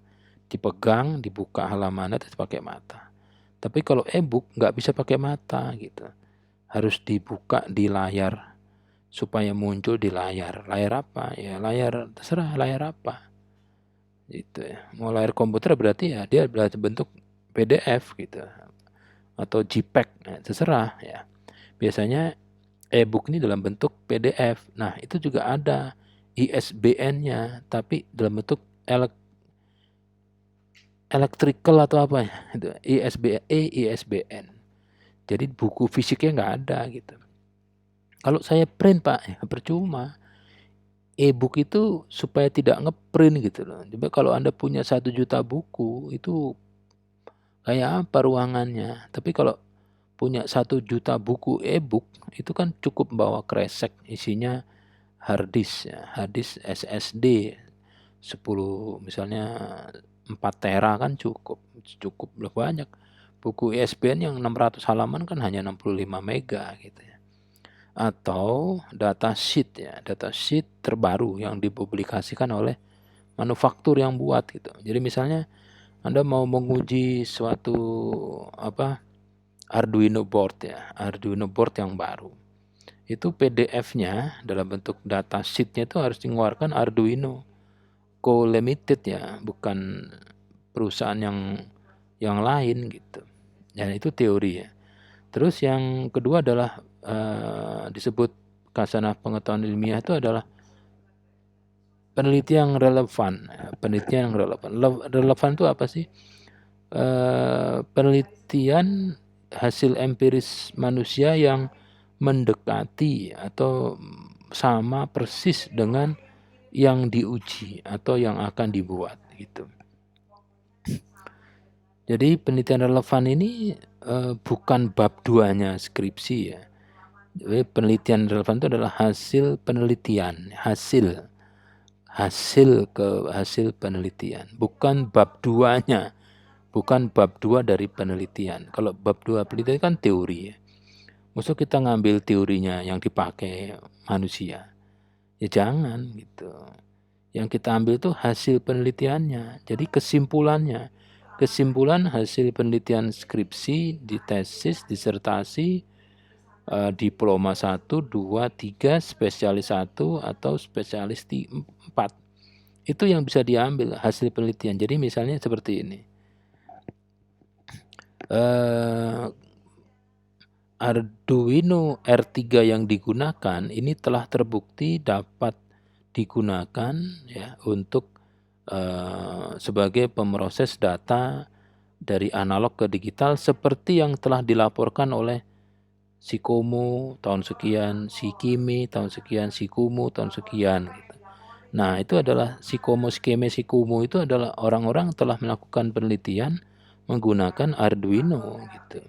dipegang, dibuka halamannya terus pakai mata. Tapi kalau e-book nggak bisa pakai mata gitu, harus dibuka di layar supaya muncul di layar. Layar apa? Ya layar terserah layar apa. Gitu ya. Mau layar komputer berarti ya dia bentuk PDF gitu atau JPEG, nah, terserah ya. Biasanya e-book ini dalam bentuk PDF. Nah, itu juga ada ISBN-nya tapi dalam bentuk electrical atau apa ya? Itu ISBN. Jadi buku fisiknya nggak ada gitu. Kalau saya print Pak, ya percuma. E-book itu supaya tidak ngeprint gitu loh. Coba kalau Anda punya 1 juta buku itu kayak apa ruangannya. Tapi kalau punya 1 juta buku e-book itu kan cukup bawa kresek isinya hard disk ya, hard disk SSD 10 misalnya 4 tera kan cukup lebih banyak. Buku ISBN yang 600 halaman kan hanya 65 mega gitu ya. Atau data sheet terbaru yang dipublikasikan oleh manufaktur yang buat gitu. Jadi misalnya Anda mau menguji suatu Arduino board yang baru. itu PDF-nya dalam bentuk datasheet-nya itu harus mengeluarkan Arduino Co Limited ya, bukan perusahaan yang lain gitu. Dan itu teori ya. Terus yang kedua adalah disebut khazanah pengetahuan ilmiah itu adalah penelitian yang relevan. Penelitian yang relevan. Relevan itu apa sih? Penelitian hasil empiris manusia yang mendekati atau sama persis dengan yang diuji atau yang akan dibuat gitu. Jadi penelitian relevan ini bukan bab 2-nya skripsi ya. Jadi penelitian relevan itu adalah hasil penelitian, hasil penelitian, bukan bab 2-nya, bukan bab 2 dari penelitian. Kalau bab 2 penelitian kan teori ya. Maksud kita ngambil teorinya yang dipakai manusia. Ya jangan gitu. Yang kita ambil itu hasil penelitiannya. Jadi kesimpulan hasil penelitian skripsi, di tesis, disertasi, diploma 1, 2, 3, spesialis 1 atau spesialis 4. Itu yang bisa diambil hasil penelitian. Jadi misalnya seperti ini. Arduino R3 yang digunakan ini telah terbukti dapat digunakan ya untuk sebagai pemroses data dari analog ke digital seperti yang telah dilaporkan oleh si Komo tahun sekian, si Kimi tahun sekian, si Kumu tahun sekian gitu. Nah, itu adalah si Komo, si Keme, si Kumu itu adalah orang-orang telah melakukan penelitian menggunakan Arduino gitu.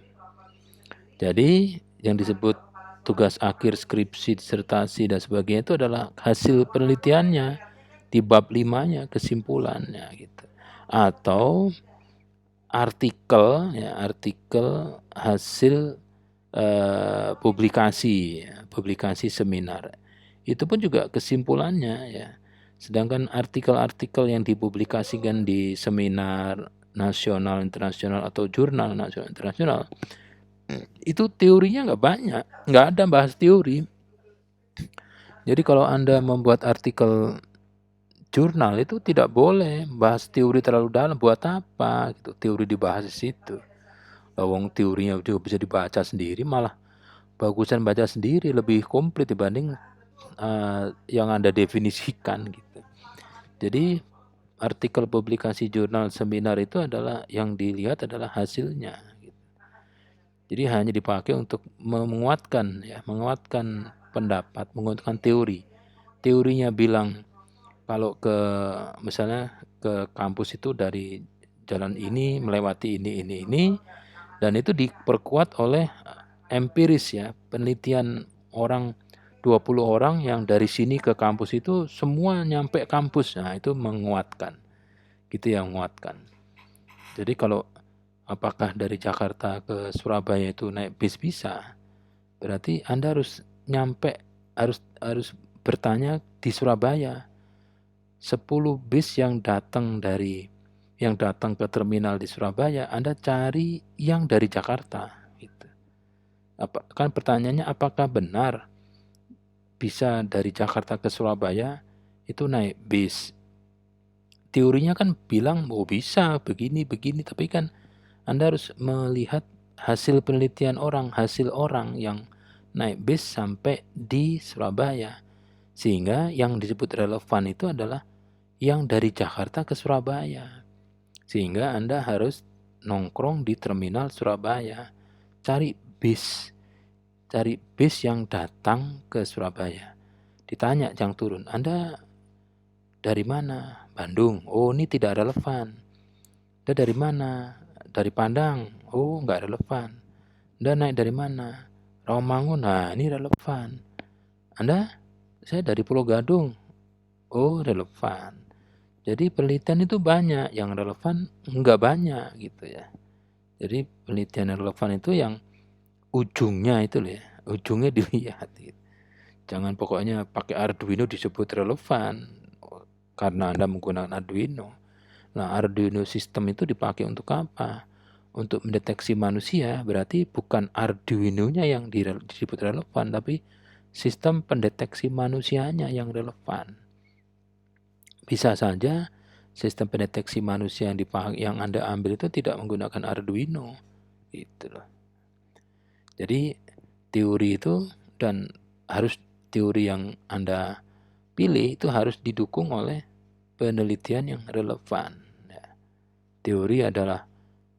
Jadi yang disebut tugas akhir, skripsi, disertasi dan sebagainya itu adalah hasil penelitiannya di bab 5-nya, kesimpulannya gitu. Atau artikel ya, artikel hasil publikasi seminar. Itu pun juga kesimpulannya ya. Sedangkan artikel-artikel yang dipublikasikan di seminar nasional, internasional atau jurnal nasional internasional itu teorinya nggak banyak, nggak ada bahas teori. Jadi kalau Anda membuat artikel jurnal itu tidak boleh bahas teori terlalu dalam. Buat apa gitu teori dibahas di situ? Lawang teorinya juga bisa dibaca sendiri, malah bagusan baca sendiri lebih komplit dibanding yang Anda definisikan gitu. Jadi artikel publikasi jurnal seminar itu adalah yang dilihat adalah hasilnya. Jadi hanya dipakai untuk menguatkan pendapat, menguatkan teori. Teorinya bilang kalau misalnya ke kampus itu dari jalan ini melewati ini dan itu diperkuat oleh empiris ya, penelitian orang 20 orang yang dari sini ke kampus itu semua nyampe kampus. Nah, itu menguatkan. Gitu yang menguatkan. Jadi kalau apakah dari Jakarta ke Surabaya itu naik bis bisa? Berarti Anda harus harus bertanya di Surabaya. 10 bis yang datang ke terminal di Surabaya, Anda cari yang dari Jakarta gitu. Kan pertanyaannya apakah benar bisa dari Jakarta ke Surabaya itu naik bis? Teorinya kan bilang bisa begini, tapi kan Anda harus melihat hasil penelitian hasil orang yang naik bis sampai di Surabaya. Sehingga yang disebut relevan itu adalah yang dari Jakarta ke Surabaya. Sehingga Anda harus nongkrong di terminal Surabaya. Cari bis yang datang ke Surabaya. Ditanya yang turun, Anda dari mana? Bandung. Oh, ini tidak relevan. Anda dari mana? Dari Padang. Oh, nggak relevan. Anda naik dari mana? Rawamangun. Nah, ini relevan. Saya dari Pulau Gadung. Oh, relevan. Jadi penelitian itu banyak, yang relevan nggak banyak gitu ya. Jadi penelitian yang relevan itu yang ujungnya itu ya, ujungnya dilihat gitu. Jangan pokoknya pakai Arduino disebut relevan karena Anda menggunakan Arduino. Nah, Arduino sistem itu dipakai untuk apa? Untuk mendeteksi manusia, berarti bukan Arduino-nya yang disebut relevan, tapi sistem pendeteksi manusianya yang relevan. Bisa saja sistem pendeteksi manusia yang Anda ambil itu tidak menggunakan Arduino. Gitu loh. Jadi teori itu dan harus teori yang Anda pilih itu harus didukung oleh penelitian yang relevan. Ya. Teori adalah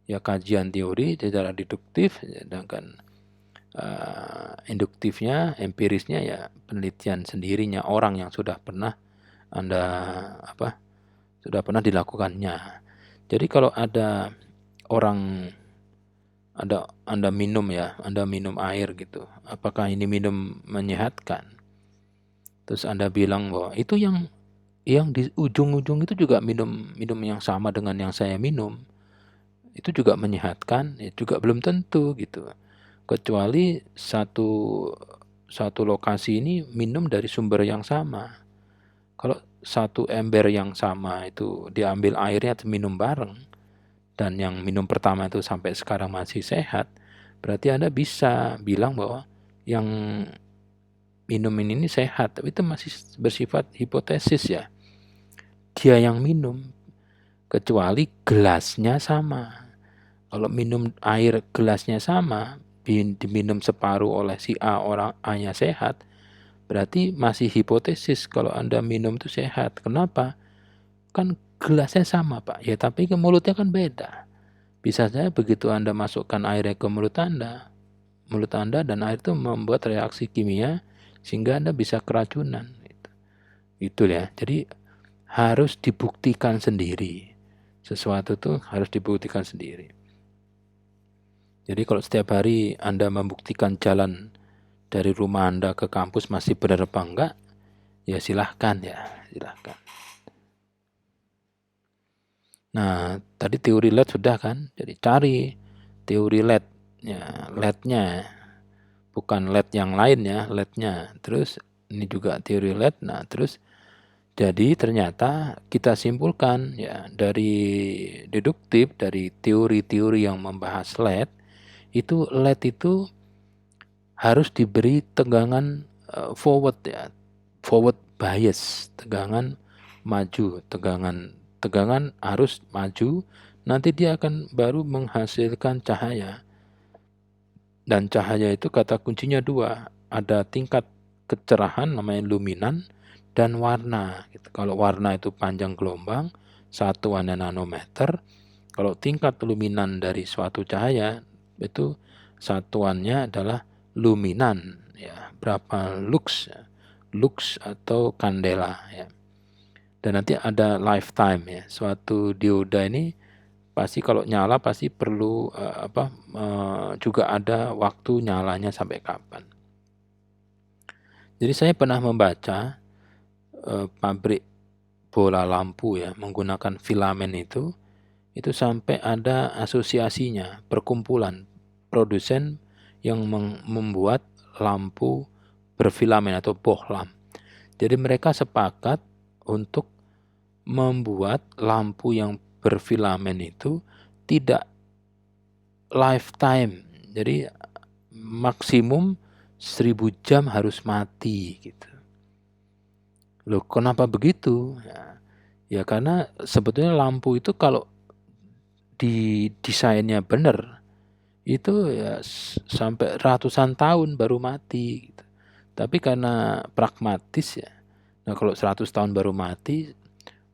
ya kajian teori secara deduktif, sedangkan induktifnya, empirisnya ya penelitian sendirinya orang yang sudah pernah sudah pernah dilakukannya. Jadi kalau ada orang Anda minum air gitu, apakah ini minum menyehatkan? Terus Anda bilang bahwa itu yang di ujung-ujung itu juga minum yang sama dengan yang saya minum, itu juga menyehatkan, ya juga belum tentu gitu. Kecuali satu lokasi ini minum dari sumber yang sama. Kalau satu ember yang sama itu diambil airnya minum bareng, dan yang minum pertama itu sampai sekarang masih sehat, berarti Anda bisa bilang bahwa yang minum ini sehat, tapi itu masih bersifat hipotesis ya. Dia yang minum, kecuali gelasnya sama. Kalau minum air gelasnya sama, diminum separuh oleh si A, orang A-nya sehat, berarti masih hipotesis kalau Anda minum itu sehat. Kenapa? Kan gelasnya sama Pak, ya tapi ke mulutnya kan beda. Bisa saja begitu Anda masukkan airnya ke mulut Anda dan air itu membuat reaksi kimia sehingga Anda bisa keracunan. Itu ya. Jadi harus dibuktikan sendiri. Sesuatu tuh harus dibuktikan sendiri. Jadi kalau setiap hari Anda membuktikan jalan dari rumah Anda ke kampus masih benar apa enggak, ya silahkan. Nah, tadi teori LED sudah kan? Jadi cari teori LED. Ya, LED-nya. Bukan LED yang lain ya, LED-nya. Terus ini juga teori LED. Nah, terus jadi ternyata kita simpulkan ya dari deduktif, dari teori-teori yang membahas LED, itu LED itu harus diberi tegangan forward ya, forward bias, tegangan maju, tegangan harus maju, nanti dia akan baru menghasilkan cahaya. Dan cahaya itu kata kuncinya dua, ada tingkat kecerahan namanya luminan dan warna. Kalau warna itu panjang gelombang, satuannya nanometer. Kalau tingkat luminan dari suatu cahaya itu satuannya adalah luminan, ya berapa lux, lux atau kandela ya. Dan nanti ada lifetime ya. Suatu dioda ini pasti kalau nyala pasti perlu juga ada waktu nyalanya sampai kapan. Jadi saya pernah membaca pabrik bola lampu ya menggunakan filamen itu sampai ada asosiasinya, perkumpulan produsen yang membuat lampu berfilamen atau bohlam. Jadi mereka sepakat untuk membuat lampu yang berfilamen itu tidak lifetime. Jadi maksimum 1000 jam harus mati gitu. Loh, kenapa begitu? Ya karena sebetulnya lampu itu kalau desainnya benar itu ya sampai ratusan tahun baru mati gitu. Tapi karena pragmatis ya. Nah, kalau 100 tahun baru mati,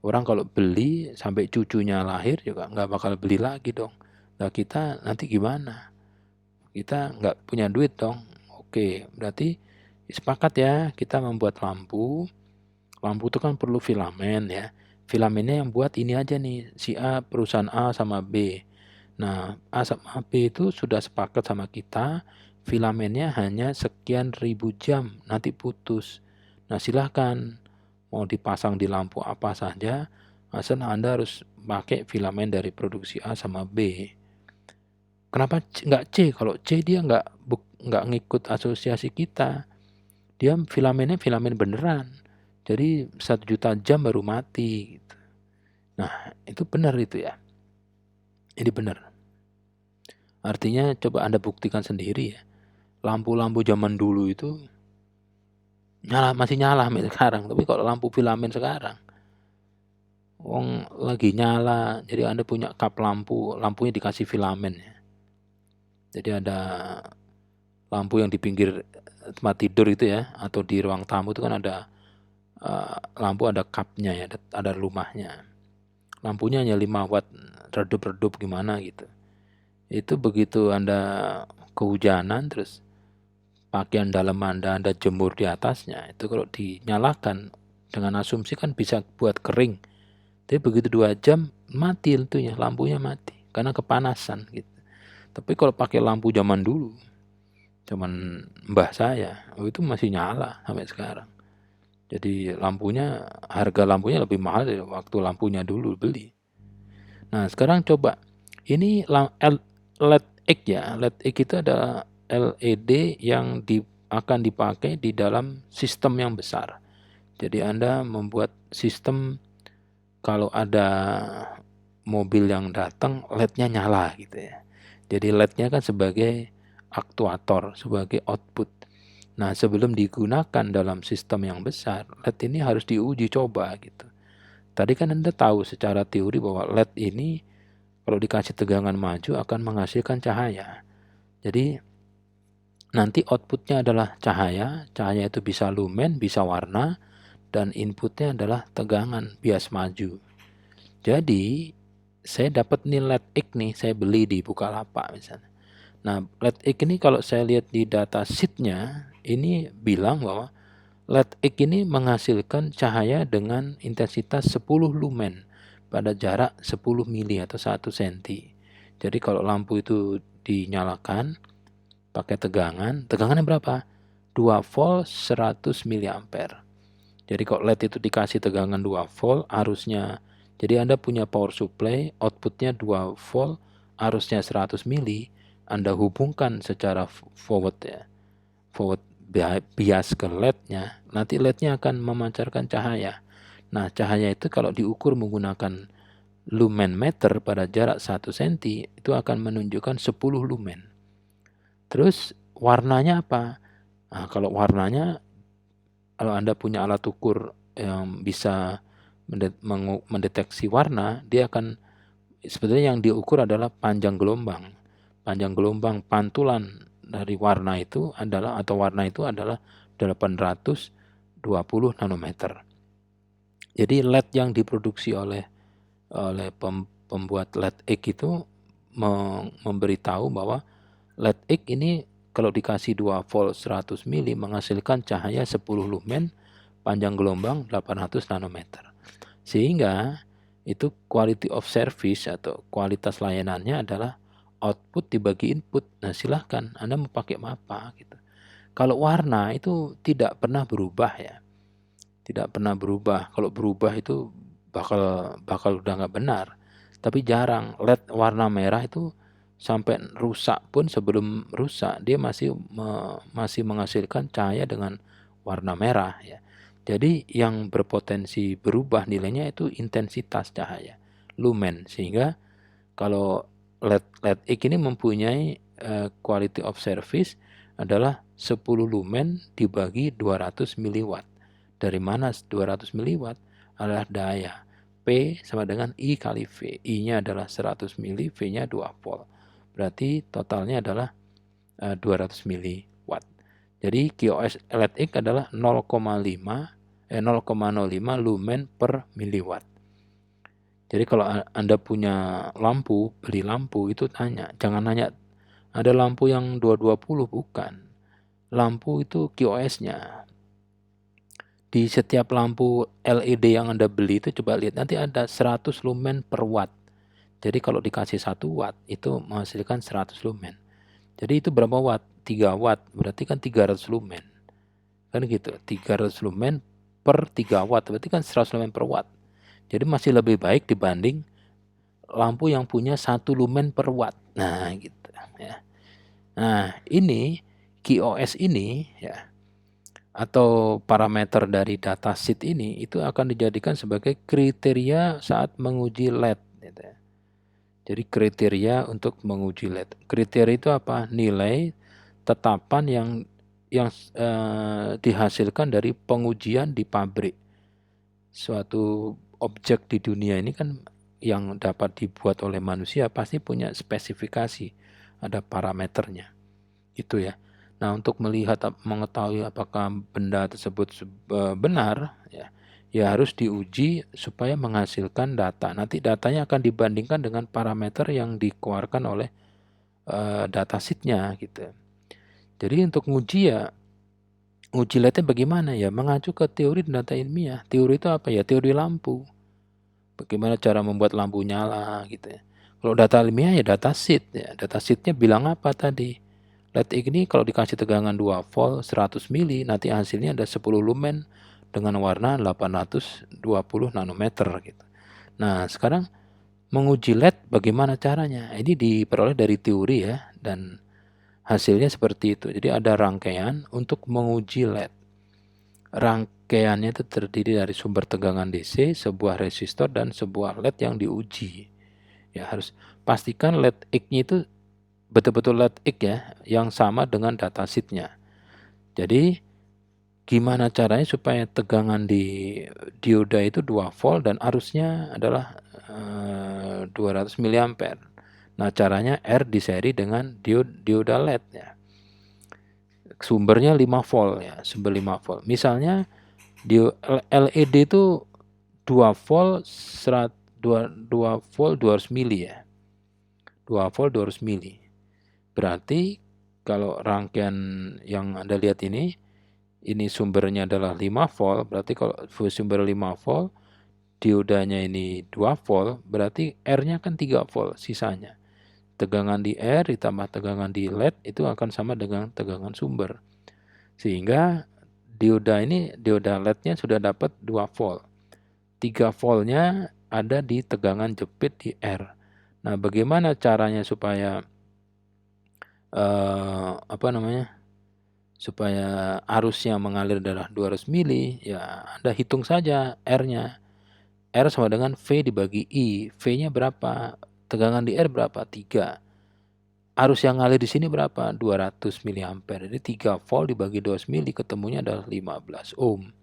orang kalau beli sampai cucunya lahir juga nggak bakal beli lagi dong. Nah kita nanti gimana? Kita nggak punya duit dong. Oke, berarti sepakat ya kita membuat lampu. Lampu itu kan perlu filamen ya. Filamennya yang buat ini aja nih, si A, perusahaan A sama B. Nah, A sama B itu sudah sepakat sama kita, filamennya hanya sekian ribu jam, nanti putus. Nah silahkan mau dipasang di lampu apa saja, asal Anda harus pakai filamen dari produksi A sama B. Kenapa nggak C? Kalau C dia nggak ngikut asosiasi kita. Dia filamennya filamen beneran. Jadi 1 juta jam baru mati. Gitu. Nah itu benar itu ya. Ini benar. Artinya coba Anda buktikan sendiri ya. Lampu-lampu zaman dulu itu masih nyala sampai sekarang. Tapi kalau lampu filamen sekarang, wong lagi nyala, jadi Anda punya kap lampu, lampunya dikasih filamen ya. Jadi ada lampu yang di pinggir tempat tidur itu ya, atau di ruang tamu itu kan ada lampu, ada kapnya ya, ada rumahnya. Lampunya hanya 5 watt, redup-redup gimana gitu. Itu begitu Anda kehujanan terus pakaian dalam Anda jemur di atasnya, itu kalau dinyalakan dengan asumsi kan bisa buat kering. Tapi begitu 2 jam mati tentunya, lampunya mati karena kepanasan gitu. Tapi kalau pakai lampu zaman dulu, zaman mbah saya, itu masih nyala sampai sekarang. Jadi harga lampunya lebih mahal dari waktu lampunya dulu beli. Nah sekarang coba, ini LED X ya, LED X itu adalah LED yang akan dipakai di dalam sistem yang besar. Jadi Anda membuat sistem, kalau ada mobil yang datang, LED-nya nyala gitu ya. Jadi LED-nya kan sebagai aktuator, sebagai output. Nah sebelum digunakan dalam sistem yang besar, LED ini harus diuji coba gitu. Tadi kan Anda tahu secara teori bahwa LED ini kalau dikasih tegangan maju akan menghasilkan cahaya. Jadi nanti outputnya adalah cahaya itu bisa lumen, bisa warna, dan inputnya adalah tegangan bias maju. Jadi saya dapat nih LED X nih, saya beli di Bukalapak misalnya. Nah LED X ini kalau saya lihat di data sheetnya, ini bilang bahwa LED X ini menghasilkan cahaya dengan intensitas 10 lumen pada jarak 10 mili atau 1 cm. Jadi kalau lampu itu dinyalakan pakai tegangannya berapa? 2 volt 100 mA. Jadi kalau LED itu dikasih tegangan 2 volt, arusnya, jadi Anda punya power supply, outputnya 2 volt, arusnya 100 mili, Anda hubungkan secara forward ya, forward bias ke LED-nya, nanti LED-nya akan memancarkan cahaya. Nah cahaya itu kalau diukur menggunakan lumen meter pada jarak 1 cm, itu akan menunjukkan 10 lumen. Terus warnanya apa? Nah, kalau warnanya, kalau Anda punya alat ukur yang bisa mendeteksi warna, dia akan, sebetulnya yang diukur adalah panjang gelombang. Panjang gelombang pantulan dari warna itu adalah 820 nanometer. Jadi LED yang diproduksi oleh pembuat LED X itu memberitahu bahwa LED X ini kalau dikasih 2 volt 100 mili menghasilkan cahaya 10 lumen, panjang gelombang 800 nanometer. Sehingga itu quality of service atau kualitas layanannya adalah output dibagi input. Nah silahkan Anda mau pakai apa gitu. Kalau warna itu tidak pernah berubah ya, tidak pernah berubah. Kalau berubah itu bakal udah nggak benar. Tapi jarang. LED warna merah itu sampai rusak pun, sebelum rusak dia masih menghasilkan cahaya dengan warna merah ya. Jadi yang berpotensi berubah nilainya itu intensitas cahaya, lumen. Sehingga kalau LED X ini mempunyai quality of service adalah 10 lumen dibagi 200 miliwatt. Dari mana 200 miliwatt? Adalah daya. P sama dengan I kali V. I-nya adalah 100 mili, V-nya 2 volt. Berarti totalnya adalah 200 miliwatt. Jadi QoS LED X adalah 0,05 lumen per miliwatt. Jadi kalau Anda punya lampu, beli lampu itu jangan nanya ada lampu yang 220, bukan. Lampu itu QoS-nya. Di setiap lampu LED yang Anda beli itu coba lihat, nanti ada 100 lumen per watt. Jadi kalau dikasih 1 watt itu menghasilkan 100 lumen. Jadi itu berapa watt? 3 watt, berarti kan 300 lumen. Kan gitu, 300 lumen per 3 watt, berarti kan 100 lumen per watt. Jadi masih lebih baik dibanding lampu yang punya 1 lumen per watt. Nah gitu ya. Nah ini QoS ini ya, atau parameter dari datasheet ini itu akan dijadikan sebagai kriteria saat menguji LED gitu ya. Jadi kriteria untuk menguji LED. Kriteria itu apa? Nilai tetapan yang yang dihasilkan dari pengujian di pabrik. Suatu objek di dunia ini kan yang dapat dibuat oleh manusia pasti punya spesifikasi, ada parameternya. Itu ya. Nah, untuk mengetahui apakah benda tersebut benar, ya harus diuji supaya menghasilkan data. Nanti datanya akan dibandingkan dengan parameter yang dikeluarkan oleh datasheetnya gitu. Jadi untuk nguji LED-nya bagaimana ya? Mengacu ke teori dan data ilmiah. Teori itu apa ya? Teori lampu. Bagaimana cara membuat lampu nyala gitu ya. Kalau data ilmiah ya datasheet ya. Datasheetnya bilang apa tadi? LED ini kalau dikasih tegangan 2 volt 100 mili, nanti hasilnya ada 10 lumen dengan warna 820 nanometer gitu. Nah, sekarang menguji LED bagaimana caranya? Ini diperoleh dari teori ya, dan hasilnya seperti itu. Jadi ada rangkaian untuk menguji LED. Rangkaiannya itu terdiri dari sumber tegangan DC, sebuah resistor, dan sebuah LED yang diuji. Ya, harus pastikan LED X-nya itu betul-betul LED X ya, yang sama dengan datasheetnya. Jadi gimana caranya supaya tegangan di dioda itu 2 volt dan arusnya adalah 200 mA. Nah, caranya R diseri dengan dioda LED ya. Sumbernya 5 volt ya, sumber 5 volt. Misalnya di LED itu 2 volt 2 volt 200 mili ya. 2 volt 200 mili. Berarti kalau rangkaian yang Anda lihat ini sumbernya adalah 5 volt, berarti kalau sumber 5 volt, diodanya ini 2 volt, berarti R-nya kan 3 volt sisanya. Tegangan di R ditambah tegangan di LED itu akan sama dengan tegangan sumber. Sehingga dioda LED-nya sudah dapat 2 volt. 3 voltnya ada di tegangan jepit di R. Nah, bagaimana caranya supaya supaya arusnya mengalir darah 200 mili, ya Anda hitung saja R-nya. R sama dengan V dibagi I. V-nya berapa? Tegangan di R berapa? 3. Arus yang ngalir di sini berapa? 200 mA. Jadi 3 volt dibagi 200 mili ketemunya adalah 15 ohm.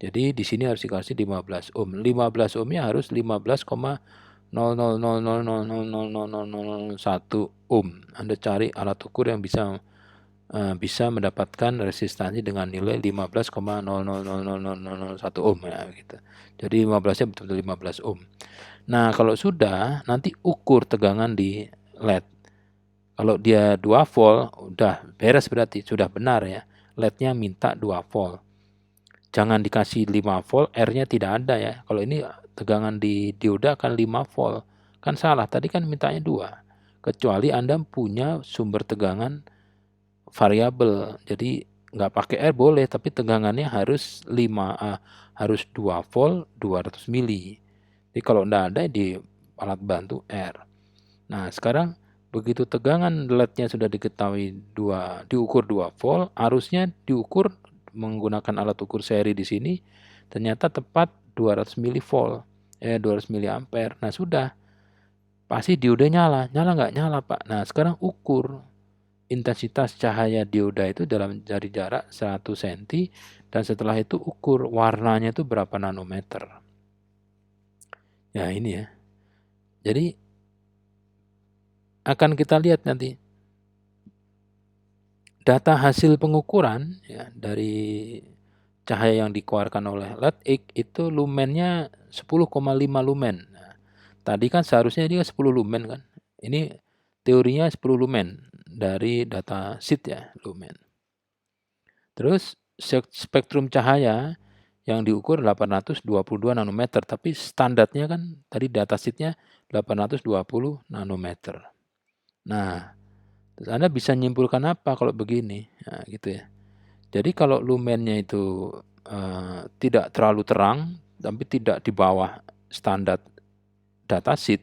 Jadi di sini harus dikasih 15 ohm. 15 ohmnya harus 15,00000000001 ohm. Anda cari alat ukur yang bisa mendapatkan resistansi dengan nilai 15,0000001 ohm ya gitu. Jadi 15-nya betul-betul 15 ohm. Nah, kalau sudah nanti ukur tegangan di LED. Kalau dia 2 volt udah beres, berarti sudah benar ya. LED-nya minta 2 volt. Jangan dikasih 5 volt, R-nya tidak ada ya. Kalau ini tegangan di dioda kan 5 volt. Kan salah, tadi kan mintanya 2. Kecuali Anda punya sumber tegangan variabel. Jadi nggak pakai R boleh, tapi tegangannya harus 2 volt 200 mili. Jadi kalau nggak ada di alat bantu R. Nah, sekarang begitu tegangan LED-nya sudah diketahui diukur 2 volt, arusnya diukur menggunakan alat ukur seri di sini ternyata tepat 200 milivolt, 200 miliampere. Nah, sudah pasti dioda nyala nggak nyala Pak. Nah, sekarang ukur intensitas cahaya dioda itu dalam dari jarak 1 cm, dan setelah itu ukur warnanya itu berapa nanometer. Ya, ini ya. Jadi akan kita lihat nanti data hasil pengukuran ya dari cahaya yang dikeluarkan oleh LED X itu lumennya 10,5 lumen. Nah, tadi kan seharusnya dia 10 lumen kan. Ini teorinya 10 lumen dari data sheet ya, lumen. Terus spektrum cahaya yang diukur 822 nanometer, tapi standarnya kan tadi data sheetnya 820 nanometer. Nah, terus Anda bisa nyimpulkan apa kalau begini? Nah, gitu ya. Jadi kalau lumennya itu tidak terlalu terang, tapi tidak di bawah standar datasheet,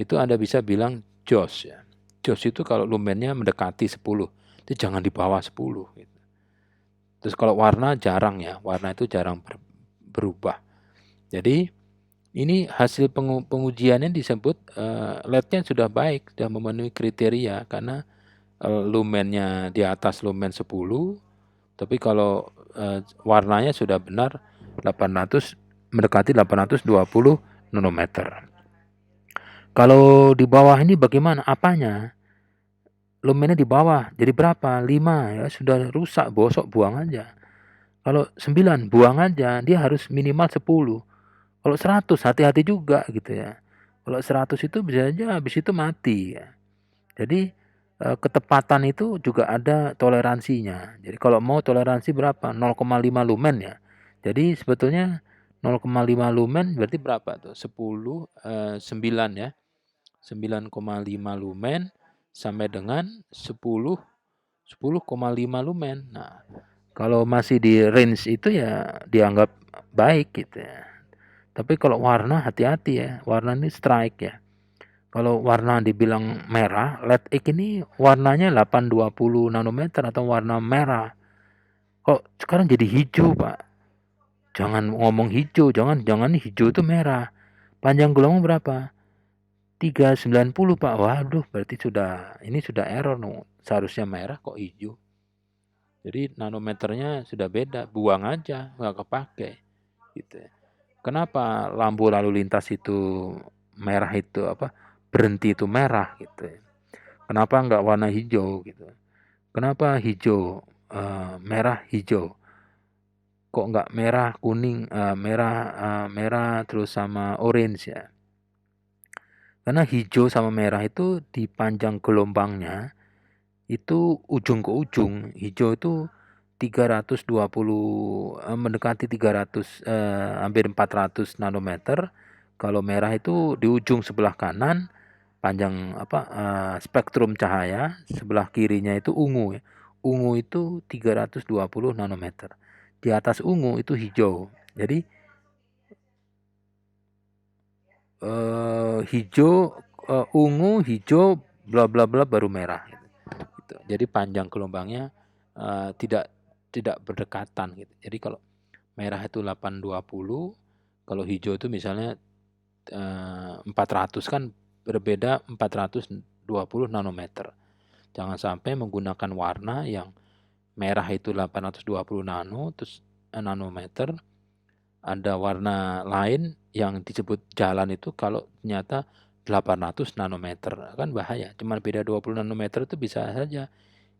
itu Anda bisa bilang JOS ya. JOS itu kalau lumennya mendekati 10, itu jangan di bawah 10 gitu. Terus kalau warna jarang ya, warna itu jarang berubah. Jadi ini hasil pengujiannya disebut LED-nya sudah baik, sudah memenuhi kriteria karena lumennya di atas lumen 10, Tapi kalau warnanya sudah benar 800 mendekati 820 nanometer. Kalau di bawah ini bagaimana? Apanya? Lumennya di bawah. Jadi berapa? 5 ya, sudah rusak, bosok, buang aja. Kalau 9 buang aja, dia harus minimal 10. Kalau 100 hati-hati juga gitu ya. Kalau 100 itu bisa aja habis itu mati ya. Jadi ketepatan itu juga ada toleransinya. Jadi kalau mau toleransi berapa? 0,5 lumen ya. Jadi sebetulnya 0,5 lumen berarti berapa tuh? 9 ya. 9,5 lumen sampai dengan 10,5 lumen. Nah, kalau masih di range itu ya dianggap baik gitu ya. Tapi kalau warna hati-hati ya. Warna ini strike ya. Kalau warna dibilang merah, LED X ini warnanya 820 nanometer atau warna merah. Kok sekarang jadi hijau, Pak? Jangan ngomong hijau, jangan hijau itu merah. Panjang gelombang berapa? 390, Pak. Waduh, berarti ini sudah error no. Seharusnya merah kok hijau. Jadi nanometernya sudah beda, buang aja, nggak kepake gitu ya. Kenapa lampu lalu lintas itu merah itu berhenti itu merah gitu ya. Kenapa nggak warna hijau gitu? Kenapa hijau, merah hijau? Kok nggak merah kuning, merah terus sama orange ya? Karena hijau sama merah itu di panjang gelombangnya itu ujung ke ujung. Hijau itu 320 mendekati 300 hampir 400 nanometer. Kalau merah itu di ujung sebelah kanan panjang spektrum cahaya, sebelah kirinya itu ungu ya. Ungu itu 320 nanometer. Di atas ungu itu hijau. Jadi hijau, ungu, hijau, bla bla bla baru merah gitu. Jadi panjang gelombangnya tidak berdekatan gitu. Jadi kalau merah itu 820, kalau hijau itu misalnya 400 kan berbeda 420 nanometer. Jangan sampai menggunakan warna yang merah itu 820 nanometer, ada warna lain yang disebut jalan itu kalau ternyata 800 nanometer kan bahaya. Cuma beda 20 nanometer itu bisa saja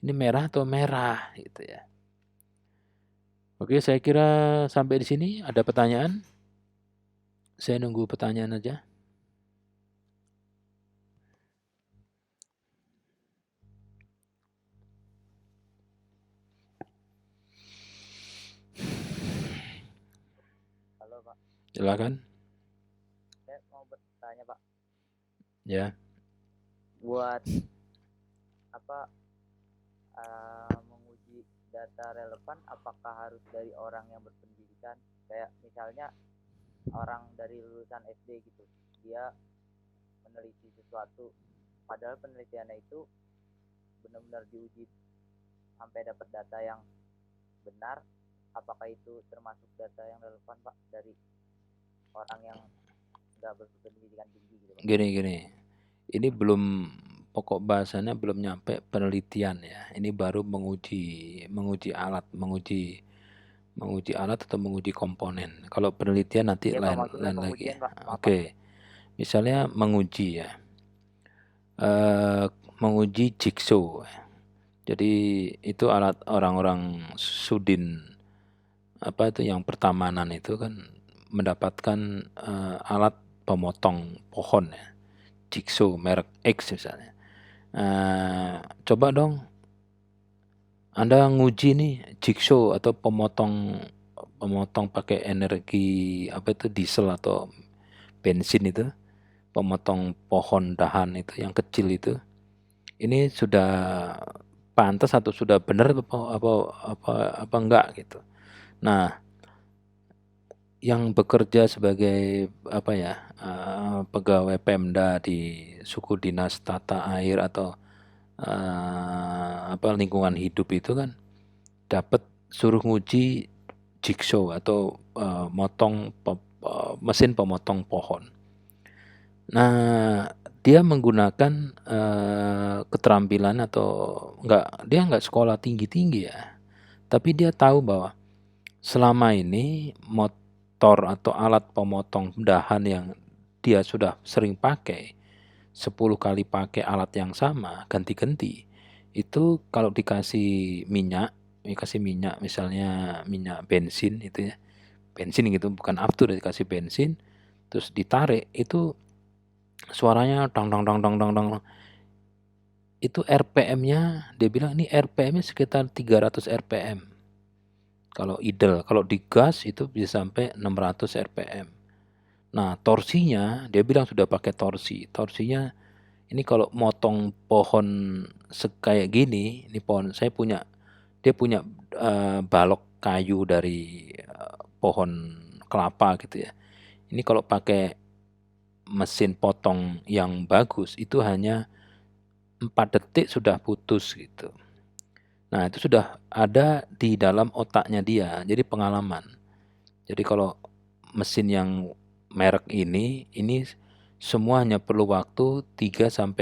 ini merah atau merah gitu ya. Oke, saya kira sampai di sini. Ada pertanyaan? Saya nunggu pertanyaan aja. Halo Pak. Silakan. Saya mau bertanya Pak. Ya. Buat menguji data relevan, apakah harus dari orang yang berpendidikan? Kayak misalnya orang dari lulusan SD gitu, dia meneliti sesuatu, padahal penelitiannya itu benar-benar diuji sampai dapat data yang benar. Apakah itu termasuk data yang relevan Pak dari orang yang nggak berpendidikan tinggi gitu Pak? Gini. Ini belum pokok bahasanya belum nyampe penelitian ya. Ini baru menguji alat atau menguji komponen. Kalau penelitian nanti Iya, Pak, lain lagi. pengujian, Pak. Oke. Misalnya menguji ya. Menguji jigsaw. Jadi itu alat orang-orang Sudin itu yang pertamanan itu kan mendapatkan alat pemotong pohon ya. Jigsaw merek X misalnya. Coba dong Anda nguji nih jigsaw atau pemotong pakai energi diesel atau bensin itu, pemotong pohon dahan itu yang kecil itu. Ini sudah pantas atau sudah benar apa enggak gitu. Nah, yang bekerja sebagai pegawai Pemda di suku dinas tata air atau lingkungan hidup itu kan dapat suruh nguji jigsaw atau mesin pemotong pohon. Nah, dia menggunakan keterampilan atau dia nggak sekolah tinggi-tinggi ya, Tapi dia tahu bahwa selama ini motor atau alat pemotong dahan yang dia sudah sering pakai, 10 kali pakai alat yang sama, ganti-ganti, itu kalau dikasih minyak misalnya minyak bensin itu ya, bensin gitu, bukan aftur, dikasih bensin, terus ditarik, itu suaranya dang dang dang dang dang dang. Itu RPM-nya, dia bilang ini RPM-nya sekitar 300 RPM. Kalau idle, kalau digas itu bisa sampai 600 RPM. Nah, torsinya, dia bilang sudah pakai torsi. Torsinya ini kalau motong pohon kayak gini, ini pohon saya punya, dia punya balok kayu dari pohon kelapa gitu ya. Ini kalau pakai mesin potong yang bagus itu hanya 4 detik sudah putus gitu. Nah, itu sudah ada di dalam otaknya dia, jadi pengalaman. Jadi kalau mesin yang merek ini semuanya perlu waktu 3-5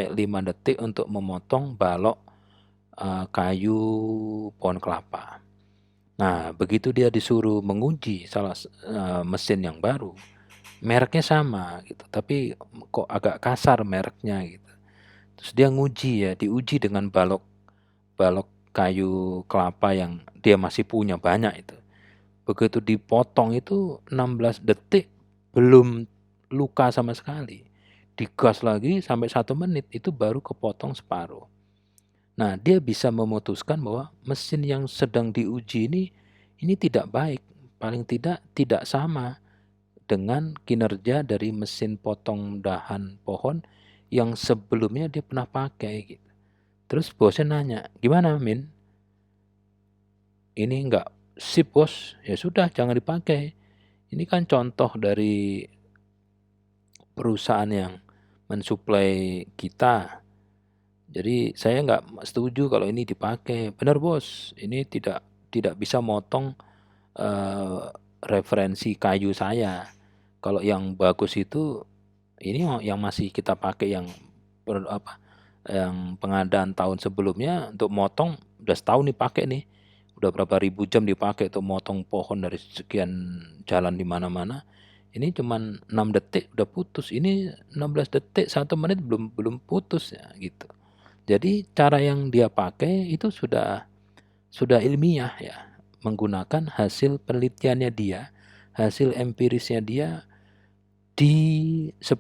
detik untuk memotong balok kayu pohon kelapa. Nah, begitu dia disuruh menguji mesin yang baru, mereknya sama gitu, tapi kok agak kasar mereknya gitu. Terus dia diuji dengan balok kayu kelapa yang dia masih punya banyak itu. Begitu dipotong itu 16 detik belum luka sama sekali. Digas lagi sampai 1 menit itu baru kepotong separuh. Nah, dia bisa memutuskan bahwa mesin yang sedang diuji ini tidak baik, paling tidak sama dengan kinerja dari mesin potong dahan pohon yang sebelumnya dia pernah pakai gitu. Terus bosnya nanya, gimana Min? Ini enggak sip bos, ya sudah jangan dipakai. Ini kan contoh dari perusahaan yang mensuplai kita. Jadi saya enggak setuju kalau ini dipakai. Benar bos, ini tidak bisa motong referensi kayu saya. Kalau yang bagus itu ini yang masih kita pakai yang pengadaan tahun sebelumnya untuk motong udah setahun dipakai nih. Udah berapa ribu jam dipakai untuk motong pohon dari sekian jalan di mana-mana. Ini cuman 6 detik udah putus. Ini 16 detik 1 menit belum putus ya gitu. Jadi cara yang dia pakai itu sudah ilmiah ya, menggunakan hasil penelitiannya dia, hasil empirisnya dia di 10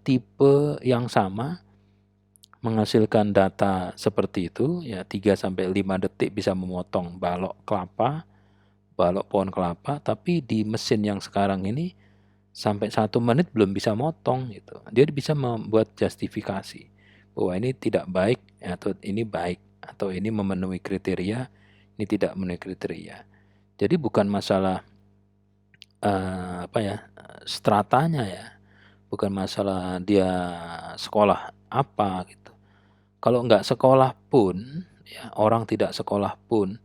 tipe yang sama menghasilkan data seperti itu ya, 3-5 detik bisa memotong balok pohon kelapa, tapi di mesin yang sekarang ini sampai 1 menit belum bisa motong gitu. Dia bisa membuat justifikasi bahwa ini tidak baik atau ini baik, atau ini memenuhi kriteria, ini tidak memenuhi kriteria. Jadi bukan masalah stratanya ya, bukan masalah dia sekolah apa gitu. Kalau nggak sekolah pun, ya, orang tidak sekolah pun,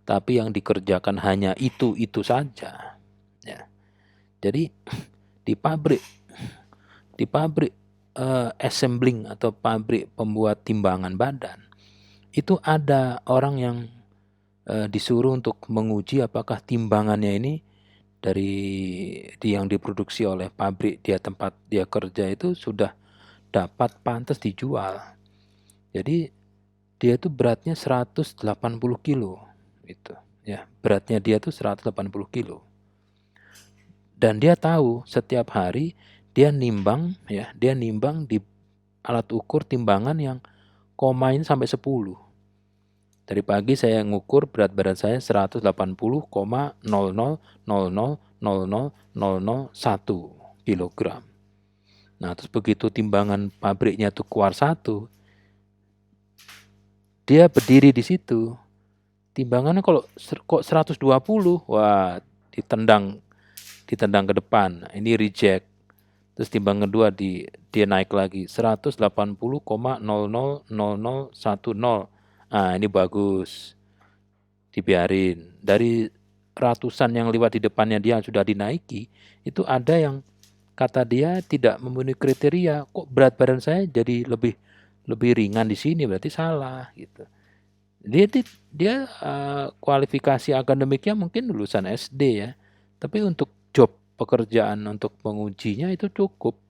tapi yang dikerjakan hanya itu saja. Ya. Jadi di pabrik assembling atau pabrik pembuat timbangan badan, itu ada orang yang disuruh untuk menguji apakah timbangannya ini yang diproduksi oleh pabrik tempat dia kerja itu sudah dapat pantas dijual. Jadi dia itu beratnya 180 kilo gitu ya. Beratnya dia itu 180 kilo. Dan dia tahu setiap hari dia nimbang di alat ukur timbangan yang komanya sampai 10. Dari pagi saya ngukur berat badan saya 180,0000000001 kilogram. Nah, terus begitu timbangan pabriknya tuh keluar 1, dia berdiri di situ. Timbangannya kok 120, wah ditendang ke depan. Ini reject. Terus timbang kedua dia naik lagi 180,000010. Ah, ini bagus. Dibiarin. Dari ratusan yang lewat di depannya dia sudah dinaiki, itu ada yang kata dia tidak memenuhi kriteria. Kok berat badan saya jadi lebih ringan di sini, berarti salah gitu. dia kualifikasi akademiknya mungkin lulusan SD ya, tapi untuk job pekerjaan untuk mengujinya itu cukup.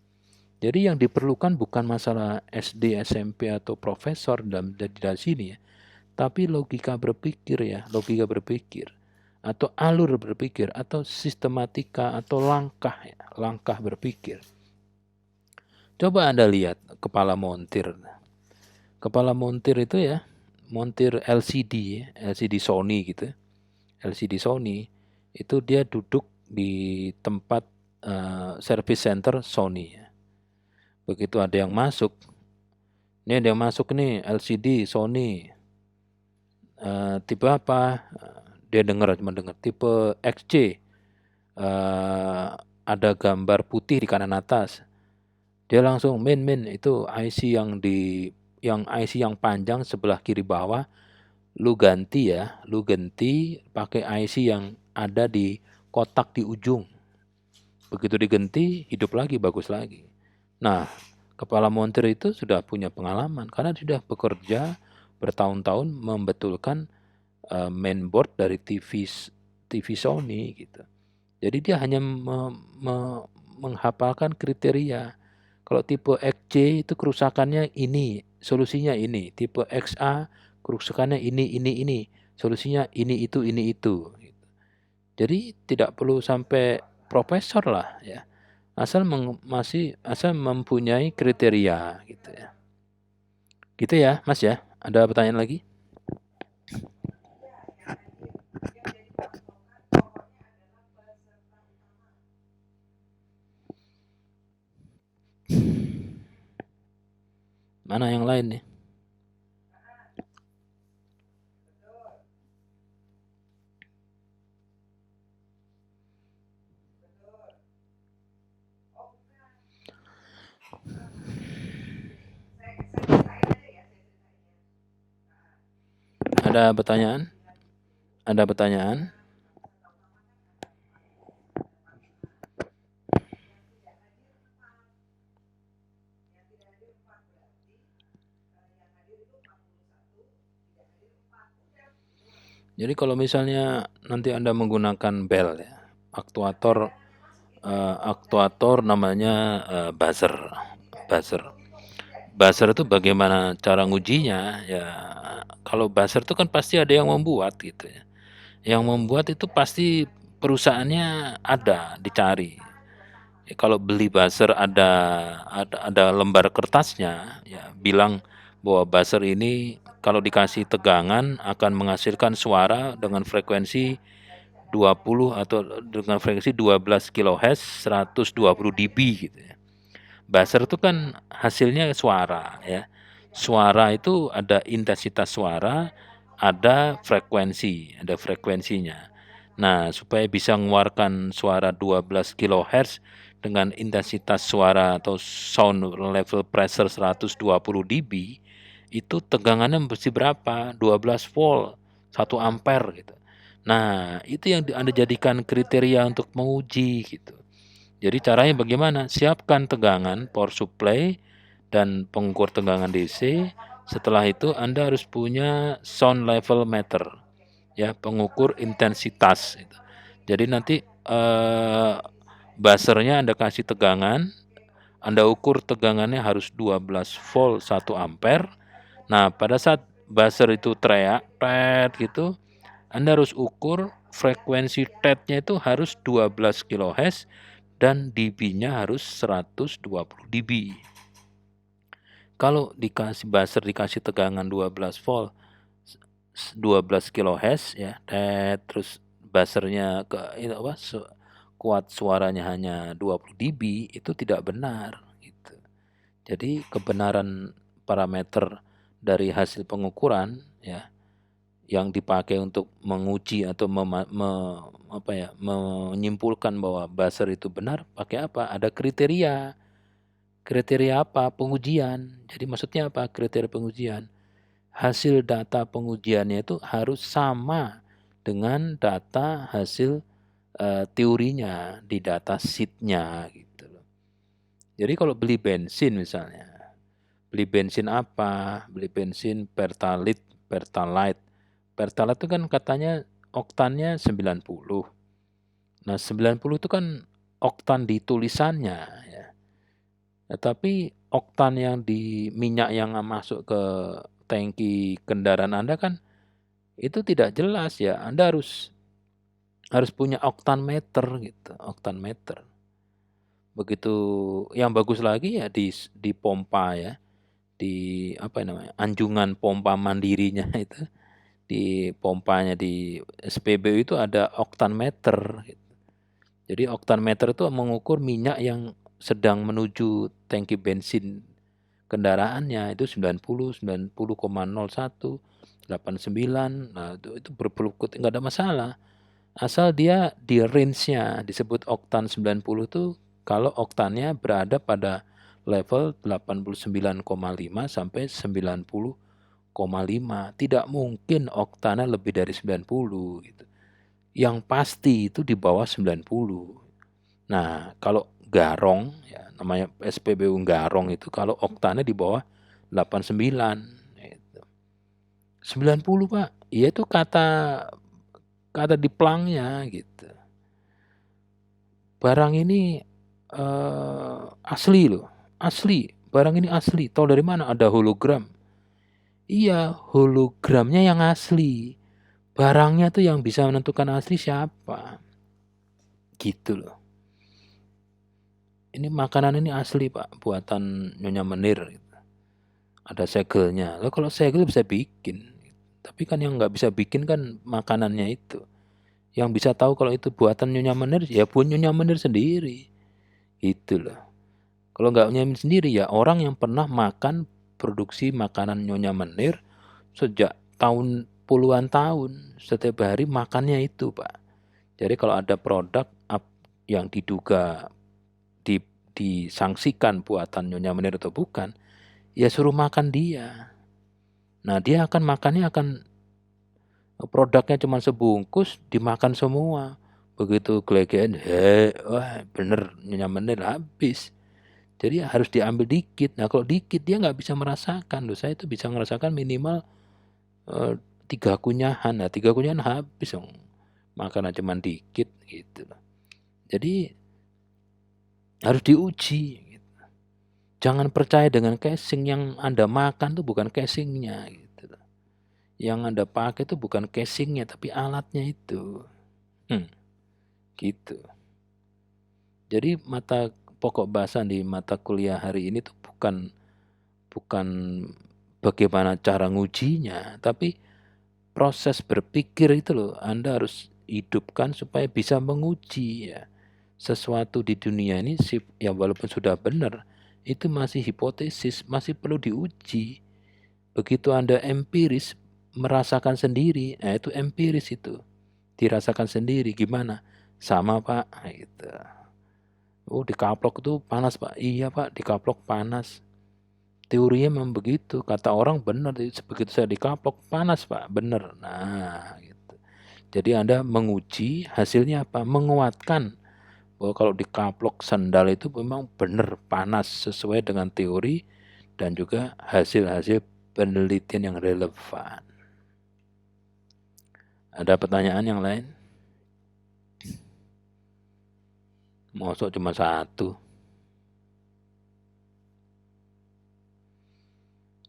Jadi yang diperlukan bukan masalah SD, SMP atau profesor dari sini ya, tapi logika berpikir ya, logika berpikir atau alur berpikir atau sistematika atau langkah ya, langkah berpikir. Coba Anda lihat kepala montir. Kepala montir itu ya, montir LCD, LCD Sony gitu. LCD Sony itu dia duduk di tempat service center Sony ya. Begitu ada yang masuk, ini ada yang masuk nih LCD Sony, tipe apa? Dia cuma dengar tipe XC, ada gambar putih di kanan atas. Dia langsung min itu IC yang IC yang panjang sebelah kiri bawah, lu ganti ya, lu ganti pakai IC yang ada di kotak di ujung. Begitu diganti, hidup lagi, bagus lagi. Nah, kepala montir itu sudah punya pengalaman karena sudah bekerja bertahun-tahun membetulkan mainboard dari TV Sony gitu. Jadi dia hanya menghafalkan kriteria. Kalau tipe XC itu kerusakannya ini, solusinya ini. Tipe XA kerusakannya ini. Solusinya ini itu. Jadi tidak perlu sampai profesor lah ya. Asal mempunyai kriteria gitu ya. Gitu ya, Mas ya. Ada pertanyaan lagi? Mana yang lain nih? Ada pertanyaan? Ada pertanyaan? Jadi kalau misalnya nanti Anda menggunakan bel ya, aktuator namanya buzzer. Buzzer itu bagaimana cara ngujinya ya, kalau buzzer itu kan pasti ada yang membuat gitu ya. Yang membuat itu pasti perusahaannya ada, dicari. Ya, kalau beli buzzer ada lembar kertasnya ya, bilang bahwa buzzer ini kalau dikasih tegangan akan menghasilkan suara dengan frekuensi 20 atau dengan frekuensi 12 kHz 120 dB gitu ya. Buzzer itu kan hasilnya suara ya. Suara itu ada intensitas suara, ada frekuensinya. Nah, supaya bisa mengeluarkan suara 12 kHz dengan intensitas suara atau sound level pressure 120 dB, itu tegangannya mesti berapa? 12 volt, 1 ampere gitu. Nah, itu yang Anda jadikan kriteria untuk menguji gitu. Jadi caranya bagaimana? Siapkan tegangan power supply dan pengukur tegangan DC. Setelah itu Anda harus punya sound level meter, ya, pengukur intensitas. Jadi nanti buzzernya Anda kasih tegangan, Anda ukur tegangannya harus 12 volt 1 ampere. Nah, pada saat buzzer itu teriak, tet gitu, Anda harus ukur frekuensi tetnya itu harus 12 kHz dan dB-nya harus 120 dB. Kalau dikasih buzzer dikasih tegangan 12 volt 12 kHz ya, terus buzzernya kuat suaranya hanya 20 dB, itu tidak benar gitu. Jadi kebenaran parameter dari hasil pengukuran ya yang dipakai untuk menguji atau menyimpulkan bahwa buzzer itu benar pakai apa? Ada kriteria. Kriteria apa? Pengujian. Jadi maksudnya apa? Kriteria pengujian. Hasil data pengujiannya itu harus sama dengan data hasil teorinya di data sheet-nya gitu loh. Jadi kalau beli bensin misalnya, beli bensin apa? Beli bensin Pertalite Pertalite itu kan katanya oktannya 90. Nah 90 itu kan oktan di tulisannya ya. Tapi oktan yang di minyak yang masuk ke tangki kendaraan Anda kan itu tidak jelas ya. Anda harus punya oktan meter gitu, oktan meter. Begitu yang bagus lagi ya di pompa ya, di apa namanya, anjungan pompa mandirinya itu, di pompanya di SPBU itu ada oktan meter gitu. Jadi oktan meter itu mengukur minyak yang sedang menuju tangki bensin kendaraannya itu 90, 90,01, 89. Nah, itu berpelukut enggak ada masalah. Asal dia di range-nya disebut oktan 90 itu kalau oktannya berada pada level 89,5 sampai 90,5. Tidak mungkin oktannya lebih dari 90 gitu. Yang pasti itu di bawah 90. Nah, kalau garong ya namanya SPBU garong itu kalau oktannya di bawah 89 gitu. 90, Pak. Iya itu kata di plangnya gitu. Barang ini asli loh, asli. Barang ini asli. Tahu dari mana? Ada hologram. Iya, hologramnya yang asli. Barangnya tuh yang bisa menentukan asli siapa. Gitu loh. Ini makanan ini asli Pak, buatan Nyonya Menir. Ada segelnya. Loh, kalau segel bisa bikin. Tapi kan yang nggak bisa bikin kan makanannya itu. Yang bisa tahu kalau itu buatan Nyonya Menir, ya pun Nyonya Menir sendiri. Itu loh. Kalau nggak Nyonya Menir sendiri, ya orang yang pernah makan produksi makanan Nyonya Menir sejak tahun puluhan tahun. Setiap hari makannya itu Pak. Jadi kalau ada produk yang diduga disangsikan buatan Nyonya Menir atau bukan, ya suruh makan dia. Nah dia akan makannya produknya cuma sebungkus dimakan semua. Begitu gelegean, wah bener Nyonya Menir habis. Jadi harus diambil dikit. Nah kalau dikit dia nggak bisa merasakan. Loh, saya itu bisa merasakan minimal 3 kunyahan. Nah 3 kunyahan habis dong. Makanan cuma dikit gitu. Jadi harus diuji. Jangan percaya dengan casing yang Anda makan tuh bukan casingnya gitu. Yang Anda pakai itu bukan casingnya tapi alatnya itu. Gitu. Jadi mata pokok bahasan di mata kuliah hari ini tuh bukan bagaimana cara ngujinya, tapi proses berpikir itu loh. Anda harus hidupkan supaya bisa menguji ya. Sesuatu di dunia ini ya walaupun sudah benar, itu masih hipotesis, masih perlu diuji. Begitu Anda empiris, merasakan sendiri, nah itu empiris itu. Dirasakan sendiri, gimana? Sama Pak, gitu. Oh dikaplok itu panas Pak, iya Pak dikaplok panas. Teorinya memang begitu, kata orang benar, begitu saya dikaplok panas Pak, benar. Nah gitu. Jadi Anda menguji, hasilnya apa? Menguatkan bahwa kalau dikaplok sandal itu memang benar panas sesuai dengan teori dan juga hasil-hasil penelitian yang relevan. Ada pertanyaan yang lain? Masuk cuma satu.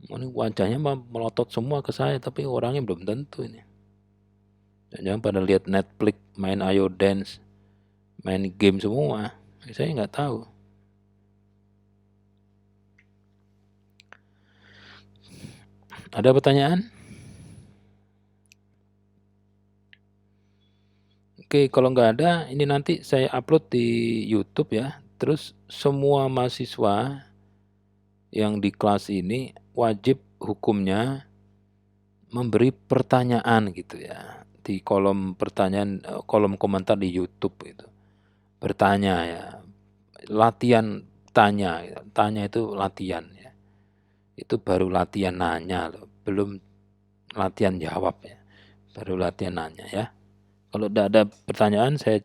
Ini wajahnya melotot semua ke saya, tapi orangnya belum tentu ini. Jangan pada lihat Netflix, main Ayo Dance, main game semua. Saya nggak tahu. Ada pertanyaan? Oke, kalau nggak ada, ini nanti saya upload di YouTube ya. Terus semua mahasiswa yang di kelas ini wajib hukumnya memberi pertanyaan gitu ya. Di kolom pertanyaan, kolom komentar di YouTube itu. Bertanya ya. Latihan tanya. Tanya itu latihan ya. Itu baru latihan nanya loh. Belum latihan jawab ya. Baru latihan nanya ya. Kalau tidak ada pertanyaan, saya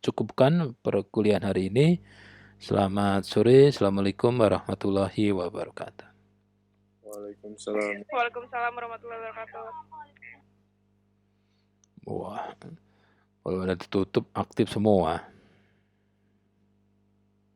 cukupkan perkuliahan hari ini. Selamat sore. Assalamualaikum warahmatullahi wabarakatuh. Waalaikumsalam. Waalaikumsalam warahmatullahi wabarakatuh. Wah, kalau ada tertutup aktif semua.